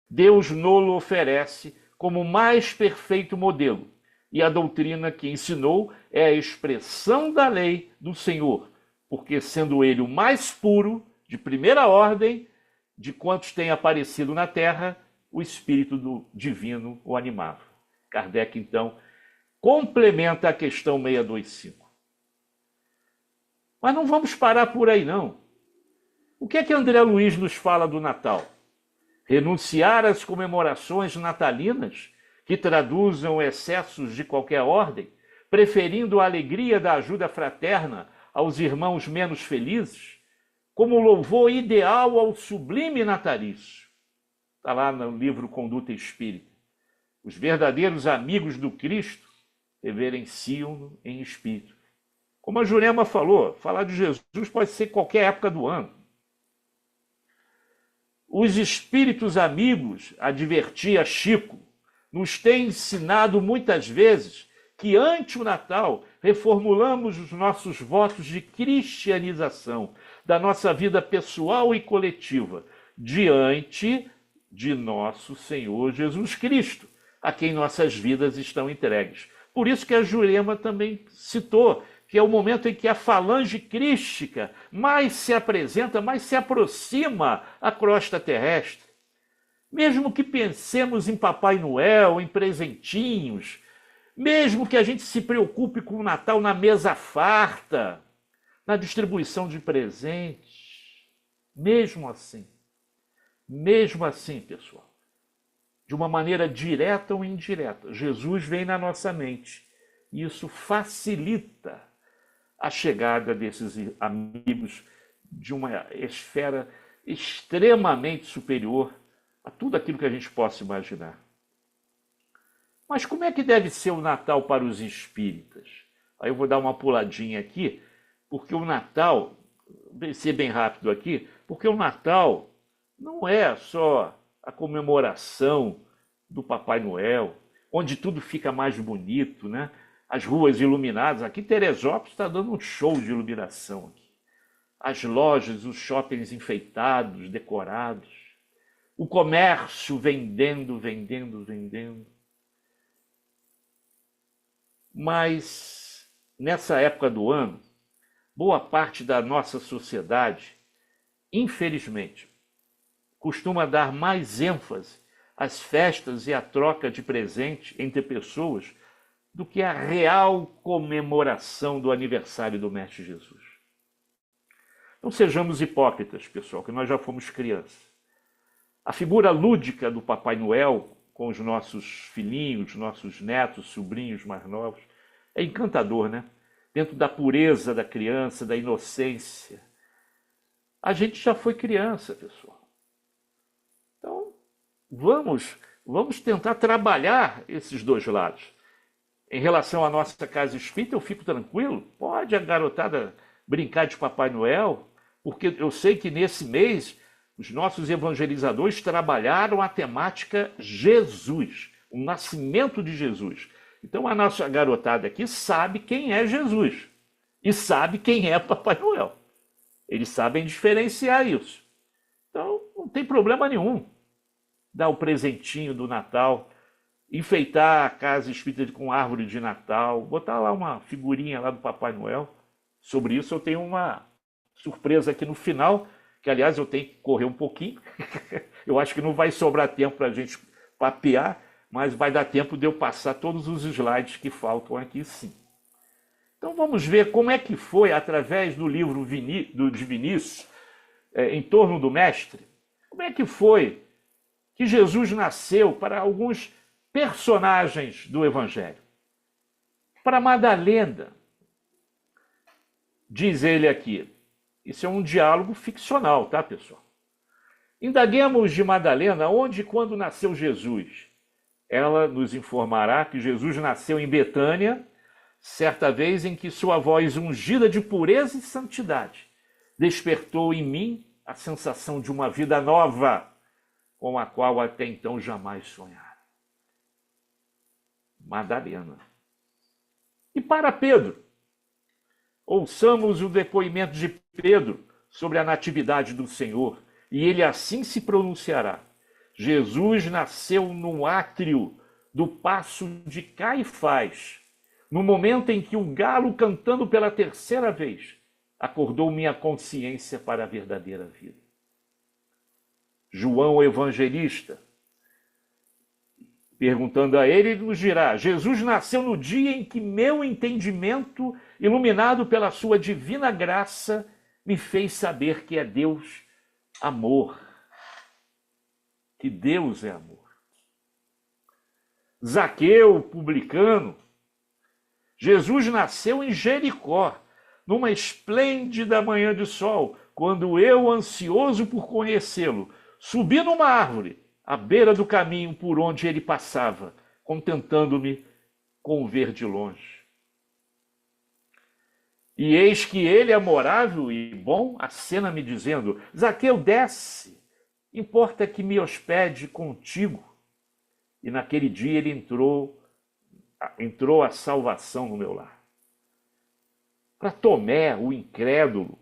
Deus nolo oferece como o mais perfeito modelo, e a doutrina que ensinou é a expressão da lei do Senhor, porque sendo ele o mais puro, de primeira ordem, de quantos têm aparecido na Terra, o Espírito do Divino o animava. Kardec, então, complementa a questão 625. Mas não vamos parar por aí, não. O que é que André Luiz nos fala do Natal? Renunciar às comemorações natalinas, que traduzam excessos de qualquer ordem, preferindo a alegria da ajuda fraterna aos irmãos menos felizes, como louvor ideal ao sublime natalício. Está lá no livro Conduta Espírita. Os verdadeiros amigos do Cristo reverenciam-no em espírito. Como a Jurema falou, falar de Jesus pode ser qualquer época do ano. Os espíritos amigos, advertia Chico, nos têm ensinado muitas vezes que, ante o Natal, reformulamos os nossos votos de cristianização da nossa vida pessoal e coletiva diante de nosso Senhor Jesus Cristo, a quem nossas vidas estão entregues. Por isso que a Jurema também citou que é o momento em que a falange crística mais se apresenta, mais se aproxima à crosta terrestre. Mesmo que pensemos em Papai Noel, em presentinhos, mesmo que a gente se preocupe com o Natal na mesa farta, na distribuição de presentes, mesmo assim, pessoal, de uma maneira direta ou indireta, Jesus vem na nossa mente. E isso facilita a chegada desses amigos de uma esfera extremamente superior a tudo aquilo que a gente possa imaginar. Mas como é que deve ser o Natal para os espíritas? Aí eu vou dar uma puladinha aqui, porque o Natal, vou ser bem rápido aqui, porque o Natal não é só a comemoração do Papai Noel, onde tudo fica mais bonito, né? As ruas iluminadas. Aqui Teresópolis está dando um show de iluminação aqui. As lojas, os shoppings enfeitados, decorados. O comércio vendendo. Mas, nessa época do ano, boa parte da nossa sociedade, infelizmente, costuma dar mais ênfase às festas e à troca de presente entre pessoas do que a real comemoração do aniversário do Mestre Jesus. Não sejamos hipócritas, pessoal, que nós já fomos crianças. A figura lúdica do Papai Noel, com os nossos filhinhos, nossos netos, sobrinhos mais novos, é encantador, né? Dentro da pureza da criança, da inocência. A gente já foi criança, pessoal. Então, vamos tentar trabalhar esses dois lados. Em relação à nossa casa espírita, eu fico tranquilo. Pode a garotada brincar de Papai Noel, porque eu sei que nesse mês os nossos evangelizadores trabalharam a temática Jesus, o nascimento de Jesus. Então a nossa garotada aqui sabe quem é Jesus e sabe quem é Papai Noel. Eles sabem diferenciar isso. Então não tem problema nenhum dar o presentinho do Natal, enfeitar a casa espírita com árvore de Natal, botar lá uma figurinha lá do Papai Noel. Sobre isso eu tenho uma surpresa aqui no final, que aliás eu tenho que correr um pouquinho. Eu acho que não vai sobrar tempo para a gente papear, mas vai dar tempo de eu passar todos os slides que faltam aqui sim. Então vamos ver como é que foi, através do livro de Vinícius, Em Torno do Mestre, como é que foi que Jesus nasceu para alguns personagens do Evangelho. Para Madalena, diz ele aqui, isso é um diálogo ficcional, tá, pessoal? Indaguemos de Madalena onde e quando nasceu Jesus. Ela nos informará que Jesus nasceu em Betânia, certa vez em que sua voz ungida de pureza e santidade despertou em mim a sensação de uma vida nova, com a qual até então jamais sonhara. Madalena. E para Pedro, ouçamos o depoimento de Pedro sobre a natividade do Senhor, e ele assim se pronunciará. Jesus nasceu no átrio do paço de Caifás, no momento em que o galo, cantando pela terceira vez, acordou minha consciência para a verdadeira vida. João, o evangelista, perguntando a ele, ele nos dirá: Jesus nasceu no dia em que meu entendimento, iluminado pela sua divina graça, me fez saber que é Deus amor. Que Deus é amor. Zaqueu, publicano, Jesus nasceu em Jericó, numa esplêndida manhã de sol, quando eu, ansioso por conhecê-lo, subi numa árvore, à beira do caminho por onde ele passava, contentando-me com o ver de longe. E eis que ele, amorável e bom, acena-me dizendo: Zaqueu, desce, importa que me hospede contigo. E naquele dia ele entrou a salvação no meu lar. Para Tomé, o incrédulo,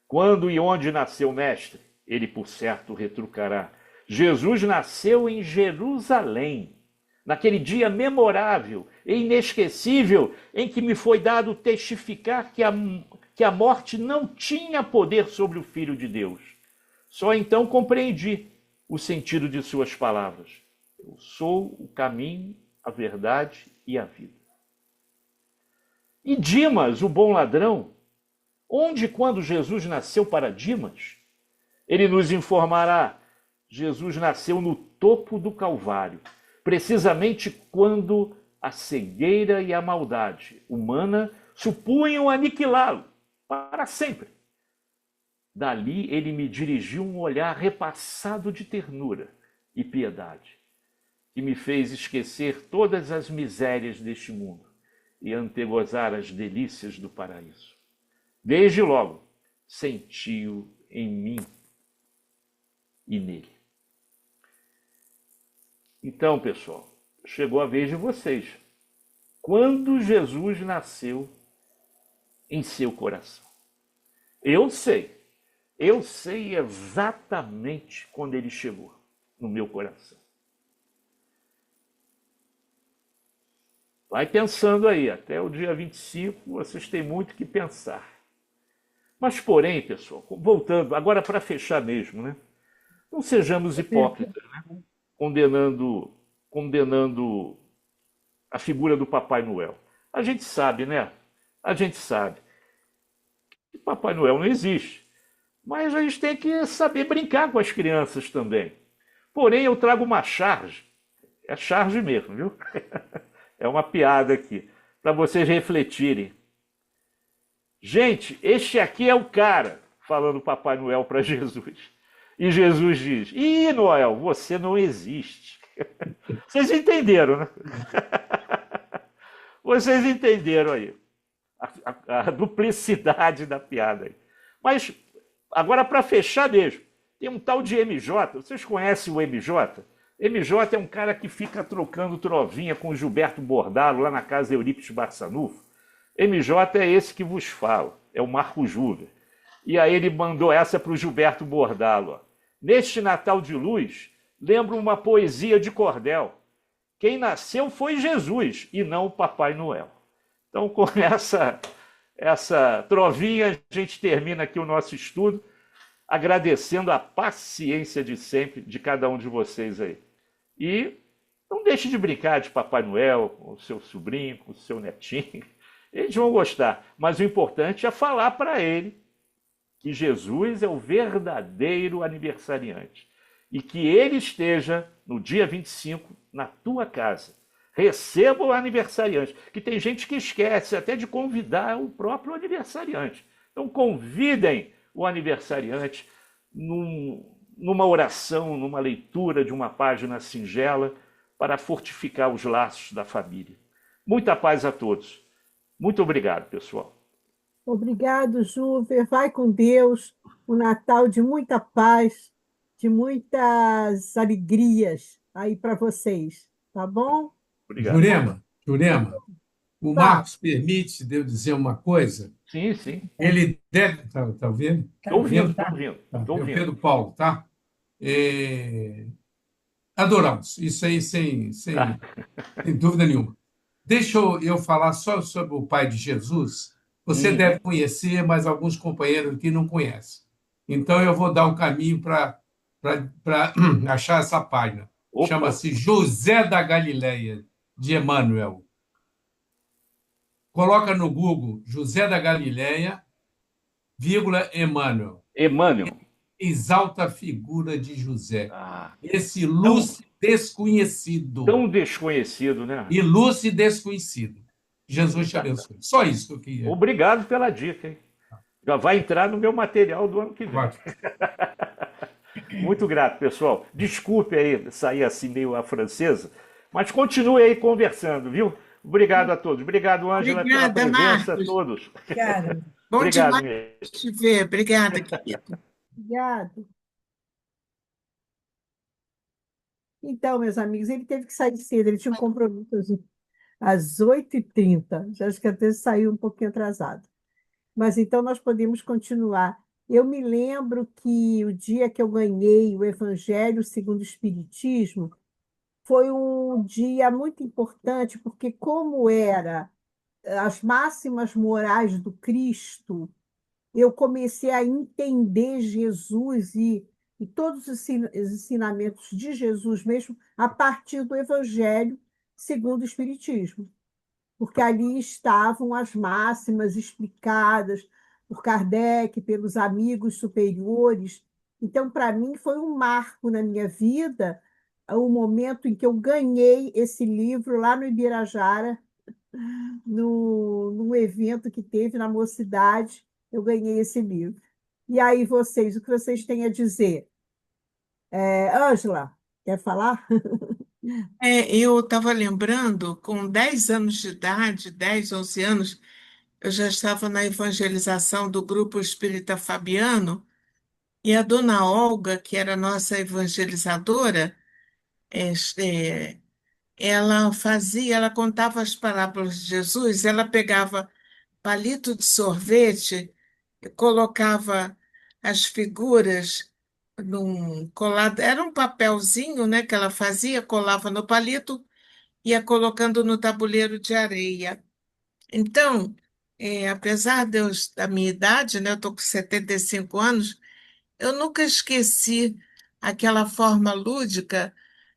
quando e onde nasceu o mestre? Ele, por certo, retrucará: Jesus nasceu em Jerusalém, naquele dia memorável e inesquecível em que me foi dado testificar que a morte não tinha poder sobre o Filho de Deus. Só então compreendi o sentido de suas palavras. Eu sou o caminho, a verdade e a vida. E Dimas, o bom ladrão, onde e quando Jesus nasceu para Dimas? Ele nos informará: Jesus nasceu no topo do Calvário, precisamente quando a cegueira e a maldade humana supunham aniquilá-lo para sempre. Dali ele me dirigiu um olhar repassado de ternura e piedade, que me fez esquecer todas as misérias deste mundo e antegozar as delícias do paraíso. Desde logo senti-o em mim e nele. Então, pessoal, chegou a vez de vocês. Quando Jesus nasceu em seu coração? Eu sei exatamente quando ele chegou no meu coração. Vai pensando aí, até o dia 25 vocês têm muito que pensar. Mas, porém, pessoal, voltando, agora para fechar mesmo, né? Não sejamos hipócritas, né? Condenando a figura do Papai Noel. A gente sabe, né? A gente sabe que Papai Noel não existe. Mas a gente tem que saber brincar com as crianças também. Porém, eu trago uma charge. É charge mesmo, viu? É uma piada aqui, para vocês refletirem. Gente, este aqui é o cara, falando Papai Noel para Jesus. E Jesus diz: Ih, Noel, você não existe. Vocês entenderam, né? Vocês entenderam aí a duplicidade da piada aí. Mas, agora para fechar mesmo, tem um tal de MJ. Vocês conhecem o MJ? MJ é um cara que fica trocando trovinha com o Gilberto Bordalo lá na casa de Eurípides Barçanufo. MJ é esse que vos fala, é o Marco Júlia. E aí ele mandou essa para o Gilberto Bordalo. Ó. Neste Natal de luz, lembro uma poesia de cordel. Quem nasceu foi Jesus e não o Papai Noel. Então, com essa trovinha, a gente termina aqui o nosso estudo, agradecendo a paciência de sempre de cada um de vocês aí. E não deixe de brincar de Papai Noel com o seu sobrinho, com o seu netinho. Eles vão gostar. Mas o importante é falar para ele que Jesus é o verdadeiro aniversariante. E que ele esteja no dia 25 na tua casa. Receba o aniversariante. Que tem gente que esquece até de convidar o próprio aniversariante. Então convidem o aniversariante numa oração, numa leitura de uma página singela para fortificar os laços da família. Muita paz a todos. Muito obrigado, pessoal. Obrigado, Júver. Vai com Deus. O Natal de muita paz, de muitas alegrias aí para vocês, tá bom? Obrigado. Jurema, o Tá. Marcos permite de eu dizer uma coisa? Sim, sim. Ele deve. Tá ouvindo? Estou ouvindo, Vendo? estou ouvindo, Tá. estou É o ouvindo. Pedro Paulo, tá? Adoramos, isso aí Tá. sem dúvida nenhuma. Deixa eu falar só sobre o pai de Jesus. Você Uhum. deve conhecer, mas alguns companheiros aqui não conhecem. Então, eu vou dar um caminho para achar essa página. Opa, Chama-se José da Galileia, de Emmanuel. Coloca no Google José da Galileia, vírgula, Emmanuel. Emmanuel. Exalta a figura de José. Ah, Esse tão, lúcido desconhecido. tão desconhecido, né? Ilustre e desconhecido. Jesus te abençoe. Só isso que eu queria. Obrigado pela dica, hein? Já vai entrar no meu material do ano que vem. Ótimo. Muito grato, pessoal. Desculpe aí sair assim meio à francesa, mas continue aí conversando, viu? Obrigado a todos. Obrigado, Ângela, pela Obrigada, presença a Marcos. todos. Obrigada. Bom Obrigado demais mesmo. te ver. Obrigada, querido. Obrigada. Então, meus amigos, ele teve que sair cedo, ele tinha um compromisso às 8h30. Já acho que até saiu um pouquinho atrasado. Mas então nós podemos continuar. Eu me lembro que o dia que eu ganhei o Evangelho segundo o Espiritismo foi um dia muito importante, porque como era as máximas morais do Cristo, eu comecei a entender Jesus e todos os ensinamentos de Jesus mesmo a partir do Evangelho segundo o Espiritismo, porque ali estavam as máximas explicadas por Kardec, pelos amigos superiores. Então, para mim, foi um marco na minha vida, o momento em que eu ganhei esse livro lá no Ibirajara, num evento que teve na Mocidade, eu ganhei esse livro. E aí, vocês, o que vocês têm a dizer? Ângela, quer falar? Eu estava lembrando, com 10 anos de idade, 10, 11 anos, eu já estava na evangelização do Grupo Espírita Fabiano, e a dona Olga, que era nossa evangelizadora, é, é, ela contava as parábolas de Jesus, ela pegava palito de sorvete, colocava as figuras num colado, era um papelzinho, né, que ela fazia, colava no palito, ia colocando no tabuleiro de areia. Então, apesar da minha idade, né, eu estou com 75 anos, eu nunca esqueci aquela forma lúdica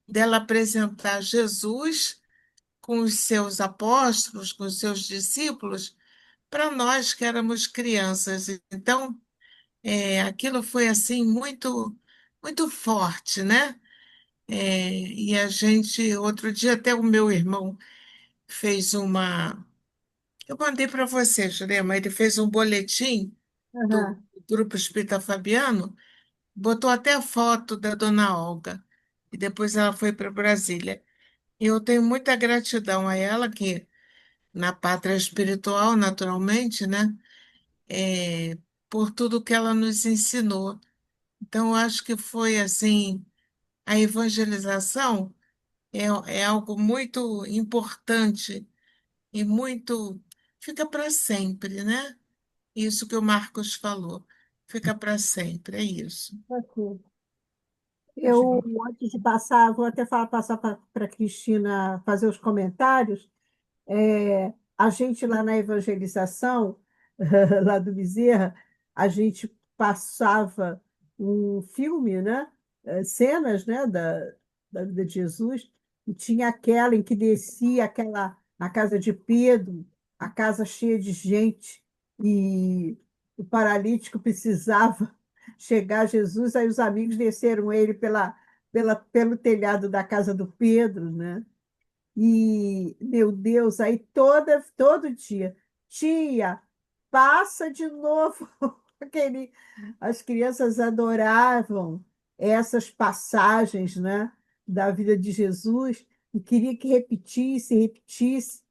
dela apresentar Jesus com os seus apóstolos, com os seus discípulos, para nós que éramos crianças. Então, aquilo foi assim muito forte, né? E a gente, outro dia, até o meu irmão fez uma. Eu mandei para você, Jurema, ele fez um boletim do Aham. Grupo Espírita Fabiano, botou até a foto da dona Olga, e depois ela foi para Brasília. E eu tenho muita gratidão a ela, que na pátria espiritual, naturalmente, né? É, por tudo que ela nos ensinou. Então, eu acho que foi assim, a evangelização é algo muito importante e muito, fica para sempre, né? Isso que o Marcos falou, fica para sempre, é isso. Ok. Eu, antes de passar, vou até passar para a Cristina fazer os comentários. A gente lá na evangelização, lá do Bezerra, a gente passava um filme, né? Cenas, né? Da vida de Jesus, e tinha aquela em que descia aquela na casa de Pedro, a casa cheia de gente, e o paralítico precisava chegar a Jesus, aí os amigos desceram ele pelo telhado da casa do Pedro, né? E, meu Deus, aí todo dia, tia, passa de novo Aquele, as crianças adoravam essas passagens, né, da vida de Jesus e queria que repetisse, repetisse.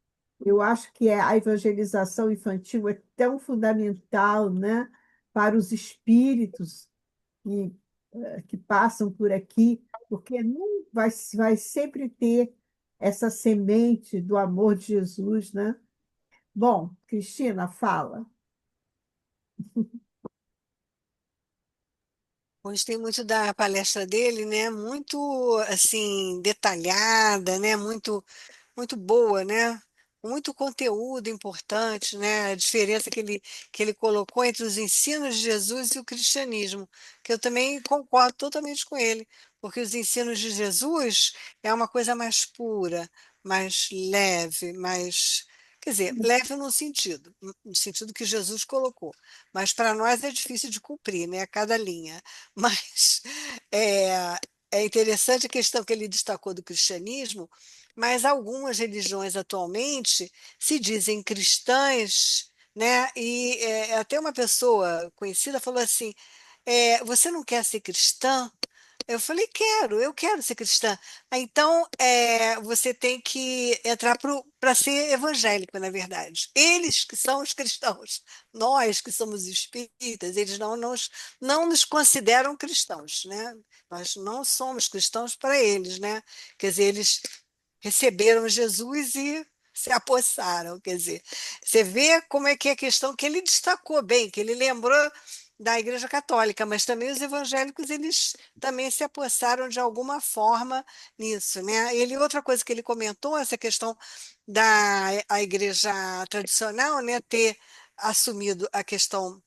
Eu acho que a evangelização infantil é tão fundamental, né, para os espíritos que, que passam por aqui, porque não vai sempre ter essa semente do amor de Jesus, né? Bom, Cristina, fala. Gostei muito da palestra dele, né? Muito assim detalhada, né? Muito boa, né? Muito conteúdo importante, né? A diferença que ele colocou entre os ensinos de Jesus e o cristianismo, que eu também concordo totalmente com ele, porque os ensinos de Jesus é uma coisa mais pura, mais leve, mais, quer dizer, leve no sentido que Jesus colocou, mas para nós é difícil de cumprir, né? Cada linha. Mas é, é interessante a questão que ele destacou do cristianismo, mas algumas religiões atualmente se dizem cristãs, né? E até uma pessoa conhecida falou assim: você não quer ser cristã? Eu falei, eu quero ser cristã. Ah, então, você tem que entrar para ser evangélico, na verdade. Eles que são os cristãos, nós que somos espíritas, eles não nos consideram cristãos, né? Nós não somos cristãos para eles, né? Quer dizer, eles receberam Jesus e se apossaram, quer dizer, você vê como é que é a questão que ele destacou bem, que ele lembrou da Igreja Católica, mas também os evangélicos, eles também se apossaram de alguma forma nisso, né? Outra coisa que ele comentou, essa questão da a igreja tradicional, né, ter assumido a questão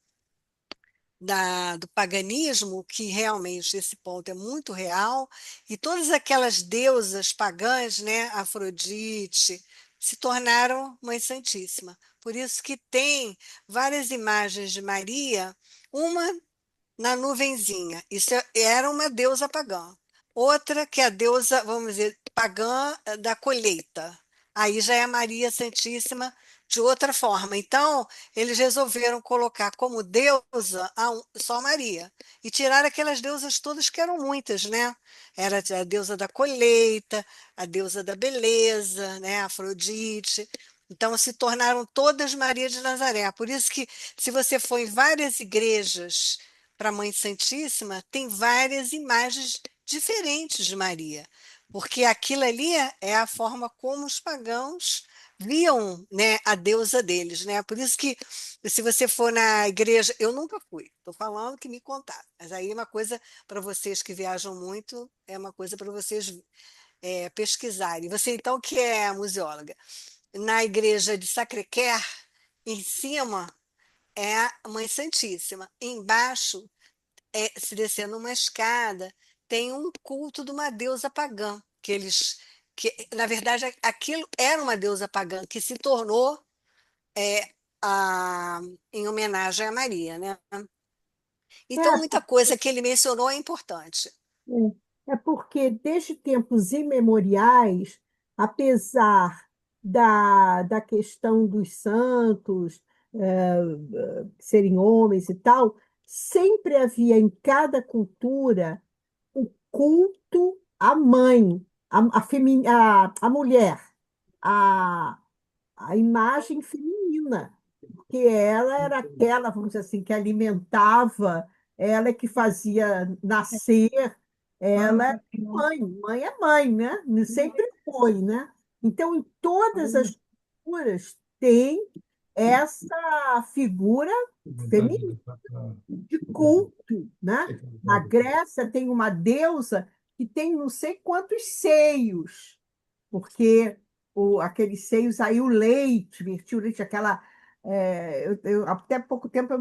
do paganismo, que realmente esse ponto é muito real, e todas aquelas deusas pagãs, né, Afrodite, se tornaram Mãe Santíssima. Por isso que tem várias imagens de Maria, uma na nuvenzinha. Era uma deusa pagã. Outra que é a deusa, vamos dizer, pagã da colheita. Aí já é a Maria Santíssima de outra forma. Então, eles resolveram colocar como deusa só Maria. E tirar aquelas deusas todas, que eram muitas, né? Era a deusa da colheita, a deusa da beleza, né? Afrodite. Então, se tornaram todas Maria de Nazaré. Por isso que, se você for em várias igrejas para a Mãe Santíssima, tem várias imagens diferentes de Maria, porque aquilo ali é a forma como os pagãos viam, né, a deusa deles, né? Por isso que, se você for na igreja, eu nunca fui, estou falando que me contaram, mas aí é uma coisa para vocês que viajam muito, é uma coisa para vocês pesquisarem. Você então que é museóloga, na igreja de Sacré-Cœur, em cima é a Mãe Santíssima, embaixo se descendo uma escada, tem um culto de uma deusa pagã, que na verdade aquilo era uma deusa pagã que se tornou é, em homenagem a Maria, né? Então É, muita coisa que ele mencionou é importante. É porque, desde tempos imemoriais, apesar da questão dos santos, serem homens e tal, sempre havia em cada cultura o culto à mãe, à mulher, à, à imagem feminina, que ela era aquela, vamos dizer assim, que alimentava, ela é que fazia nascer, ela é mãe, mãe é mãe, né? Sempre foi, né? Então, em todas as culturas tem essa figura feminina de culto, né? Na Grécia tem uma deusa que tem não sei quantos seios, porque aqueles seios aí o leite, vertia o leite, aquela. Até pouco tempo eu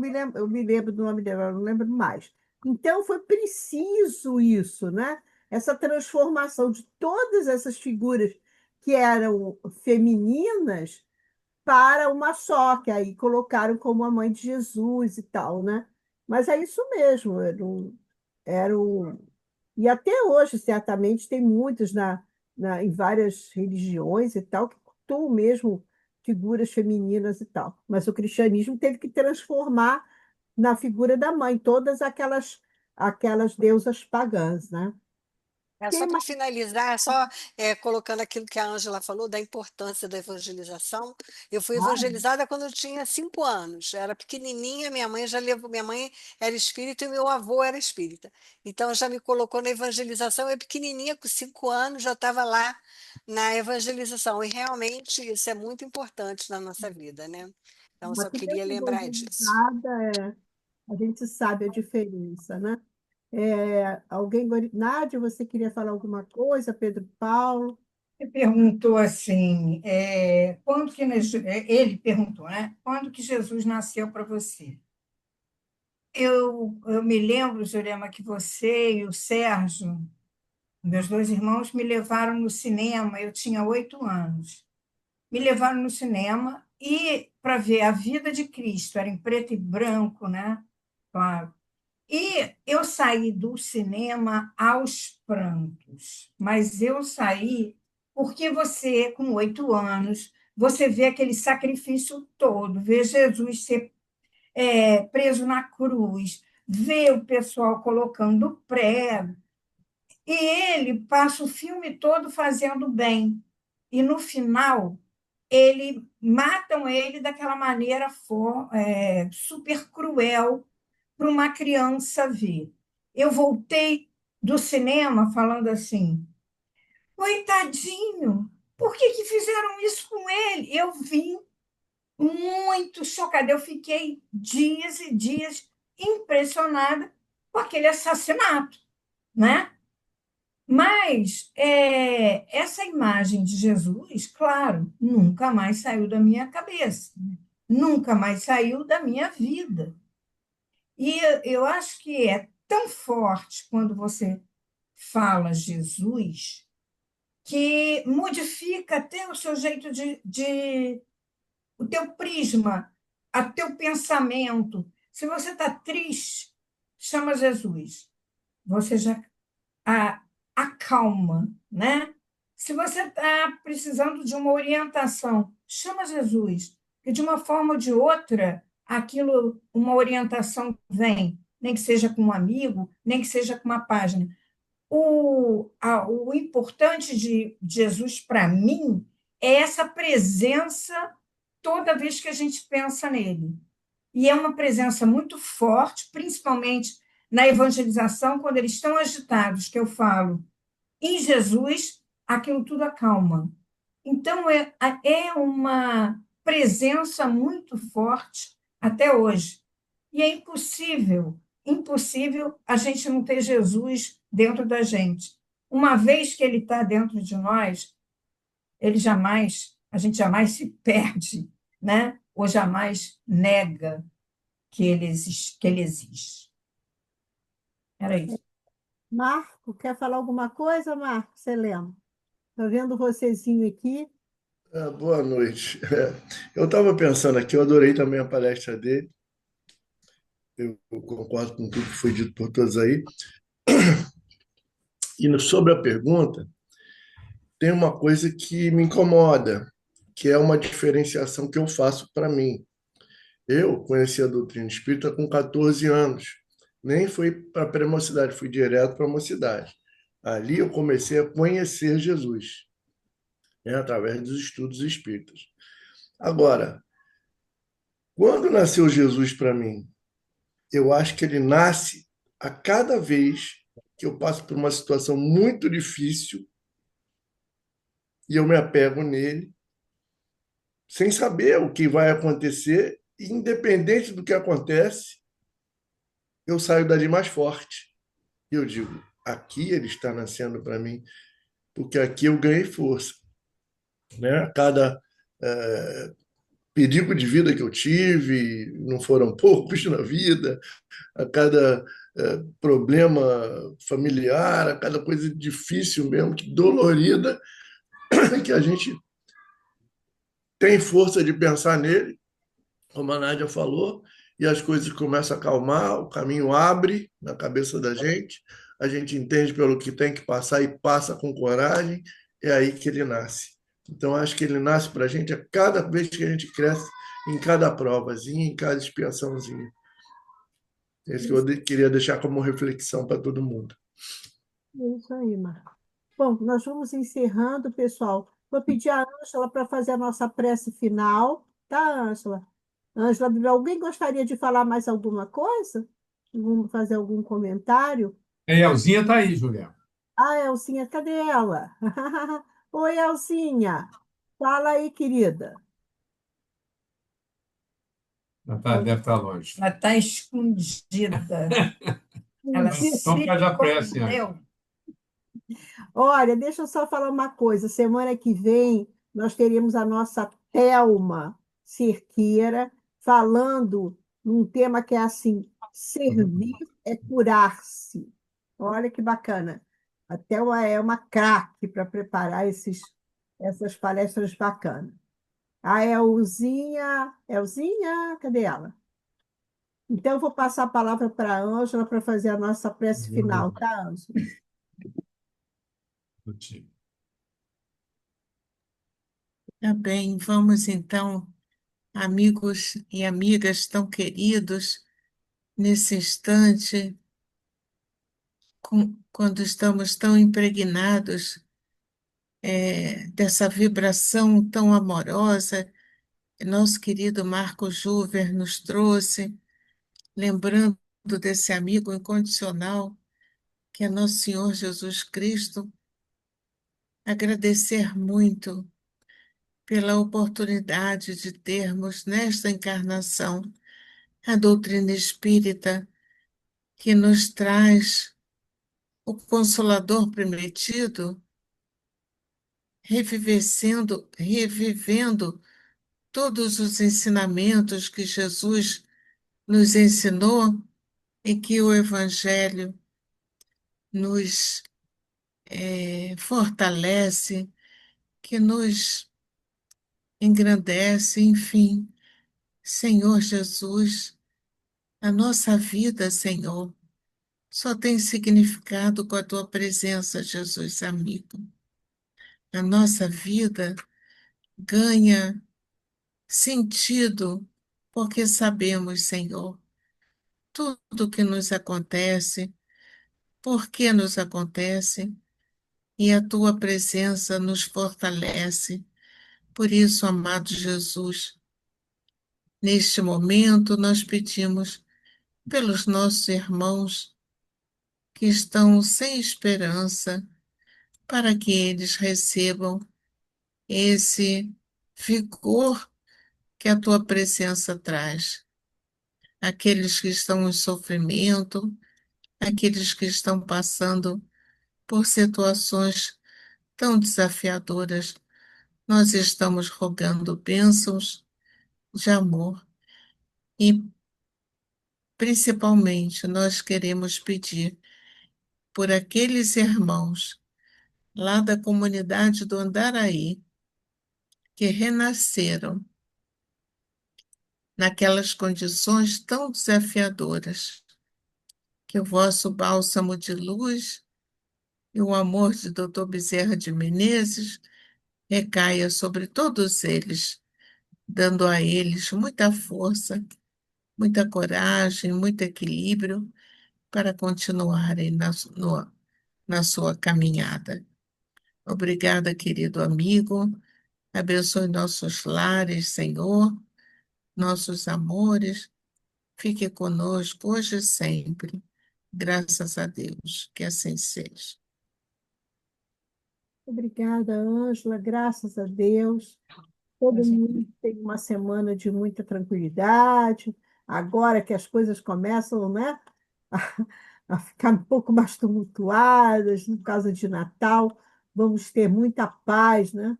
me lembro do nome dela, eu não lembro mais. Então foi preciso isso, né? Essa transformação de todas essas figuras que eram femininas para uma só, que aí colocaram como a mãe de Jesus e tal, né? Mas é isso mesmo, e até hoje, certamente, tem muitos em várias religiões e tal, que cultuam mesmo figuras femininas e tal. Mas o cristianismo teve que transformar na figura da mãe, todas aquelas deusas pagãs, né? Só Quem para mais? finalizar, só colocando aquilo que a Ângela falou da importância da evangelização. Eu fui Ah, evangelizada quando eu tinha 5 anos. Eu era pequenininha, minha mãe já levou, minha mãe era espírita e meu avô era espírita. Então já me colocou na evangelização. Eu pequenininha, com 5 anos, já estava lá na evangelização. E realmente isso é muito importante na nossa vida, né? Então eu uma só queria criança lembrar disso. evangelizada, a gente sabe a diferença, né? Nádia, você queria falar alguma coisa? Pedro Paulo? Ele perguntou assim, ele perguntou, né? Quando que Jesus nasceu para você? Eu me lembro, Jurema, que você e o Sérgio, meus dois irmãos, me levaram no cinema, eu tinha 8 anos. Me levaram no cinema e para ver a vida de Cristo, era em preto e branco, né? Claro. E eu saí do cinema aos prantos, mas eu saí porque você, com 8 anos, você vê aquele sacrifício todo, vê Jesus ser preso na cruz, vê o pessoal colocando prego, e ele passa o filme todo fazendo bem. E no final, matam ele daquela maneira super cruel para uma criança ver. Eu voltei do cinema falando assim, coitadinho, por que que fizeram isso com ele? Eu vim muito chocada, eu fiquei dias e dias impressionada com aquele assassinato, né? Mas essa imagem de Jesus, claro, nunca mais saiu da minha cabeça, nunca mais saiu da minha vida. E eu acho que é tão forte quando você fala Jesus que modifica até o seu jeito o teu prisma, o teu pensamento. Se você está triste, chama Jesus. Você já acalma, né? Se você está precisando de uma orientação, chama Jesus, que de uma forma ou de outra, uma orientação vem, nem que seja com um amigo, nem que seja com uma página. O importante de Jesus para mim é essa presença toda vez que a gente pensa nele. E é uma presença muito forte, principalmente na evangelização, quando eles estão agitados, que eu falo, em Jesus, aquilo tudo acalma. Então, é uma presença muito forte até hoje. E é impossível a gente não ter Jesus dentro da gente. Uma vez que ele está dentro de nós, a gente jamais se perde, né? Ou jamais nega que ele existe. Era isso. Marco, quer falar alguma coisa, Marco? Você lembra? Estou vendo vocêzinho aqui. Boa noite. Eu estava pensando aqui, eu adorei também a palestra dele, eu concordo com tudo que foi dito por todos aí. Sobre a pergunta, tem uma coisa que me incomoda, que é uma diferenciação que eu faço para mim. Eu conheci a doutrina espírita com 14 anos, nem fui para a pré-mocidade, fui direto para a mocidade. Ali eu comecei a conhecer Jesus, né, através dos estudos espíritas. Agora, quando nasceu Jesus para mim, eu acho que ele nasce a cada vez que eu passo por uma situação muito difícil e eu me apego nele, sem saber o que vai acontecer, e independente do que acontece, eu saio dali mais forte. E eu digo, aqui ele está nascendo para mim, porque aqui eu ganhei força, né? Cada perigo de vida que eu tive, não foram poucos na vida, a cada problema familiar, a cada coisa difícil mesmo, que dolorida, que a gente tem força de pensar nele, como a Nádia falou, e as coisas começam a acalmar, o caminho abre na cabeça da gente, a gente entende pelo que tem que passar e passa com coragem, é aí que ele nasce. Então, acho que ele nasce para a gente a cada vez que a gente cresce, em cada provazinha, em cada expiaçãozinha. É isso que eu queria deixar como reflexão para todo mundo. É isso aí, Marco. Bom, nós vamos encerrando, pessoal. Vou pedir à Ângela para fazer a nossa prece final, tá, Ângela? Ângela, alguém gostaria de falar mais alguma coisa? Vamos fazer algum comentário? A Elzinha está aí, Juliana. Ah, Elcinha, cadê ela? Oi, Elcinha. Fala aí, querida. Deve estar longe. Ela está escondida. Ela Então se faz a prece, escondeu. Olha, deixa eu só falar uma coisa. Semana que vem nós teremos a nossa Thelma Cerqueira falando num tema que é assim: servir é curar-se. Olha que bacana. A Thelma é uma craque para preparar essas palestras bacanas. A Elzinha, cadê ela? Então, eu vou passar a palavra para a Ângela para fazer a nossa prece final, tá, Ângela? Tá bem, vamos então, amigos e amigas tão queridos, nesse instante, quando estamos tão impregnados dessa vibração tão amorosa, que nosso querido Marco Juver nos trouxe, lembrando desse amigo incondicional, que é nosso Senhor Jesus Cristo, agradecer muito pela oportunidade de termos nesta encarnação a doutrina espírita que nos traz o Consolador prometido, revivendo todos os ensinamentos que Jesus nos ensinou e que o Evangelho nos fortalece, que nos engrandece, enfim. Senhor Jesus, a nossa vida, Senhor, só tem significado com a tua presença, Jesus amigo. A nossa vida ganha sentido porque sabemos, Senhor, tudo o que nos acontece, por que nos acontece, e a tua presença nos fortalece. Por isso, amado Jesus, neste momento nós pedimos pelos nossos irmãos que estão sem esperança, para que eles recebam esse vigor que a tua presença traz. Aqueles que estão em sofrimento, aqueles que estão passando por situações tão desafiadoras, nós estamos rogando bênçãos de amor e, principalmente, nós queremos pedir por aqueles irmãos lá da comunidade do Andaraí que renasceram naquelas condições tão desafiadoras, que o vosso bálsamo de luz e o amor de Dr. Bezerra de Menezes recaia sobre todos eles, dando a eles muita força, muita coragem, muito equilíbrio para continuarem na sua caminhada. Obrigada, querido amigo. Abençoe nossos lares, Senhor, nossos amores. Fique conosco hoje e sempre. Graças a Deus. Que assim seja. Obrigada, Ângela. Graças a Deus. Todo mundo tem uma semana de muita tranquilidade. Agora que as coisas começam, né, a ficar um pouco mais tumultuadas, no caso de Natal, vamos ter muita paz, né?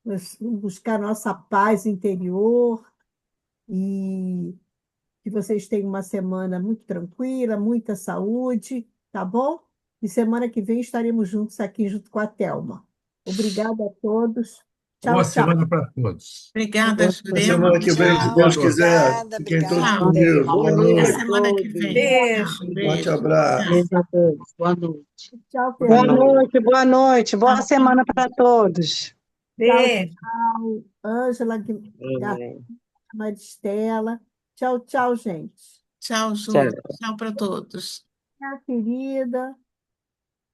Vamos buscar nossa paz interior e que vocês tenham uma semana muito tranquila, muita saúde, tá bom? E semana que vem estaremos juntos aqui junto com a Thelma. Obrigada a todos. Boa Tchau, tchau. semana para todos. Obrigada, Na Jurema. semana que vem, se Tchau, Deus quiser, obrigada, fiquem todos obrigada. com Deus. Boa Boa noite Até a noite. semana que todos. vem. Beijo. Tchau, Forte beijo. abraço. Beijo a todos. Boa noite. Tchau, Boa Fernanda. noite, boa noite. Boa Tchau, semana para todos. Tchau, Beijo. tchau. Ângela, É. Maristela. Tchau, tchau, gente. Tchau, Tchau. Júlia. Tchau para todos. Minha querida.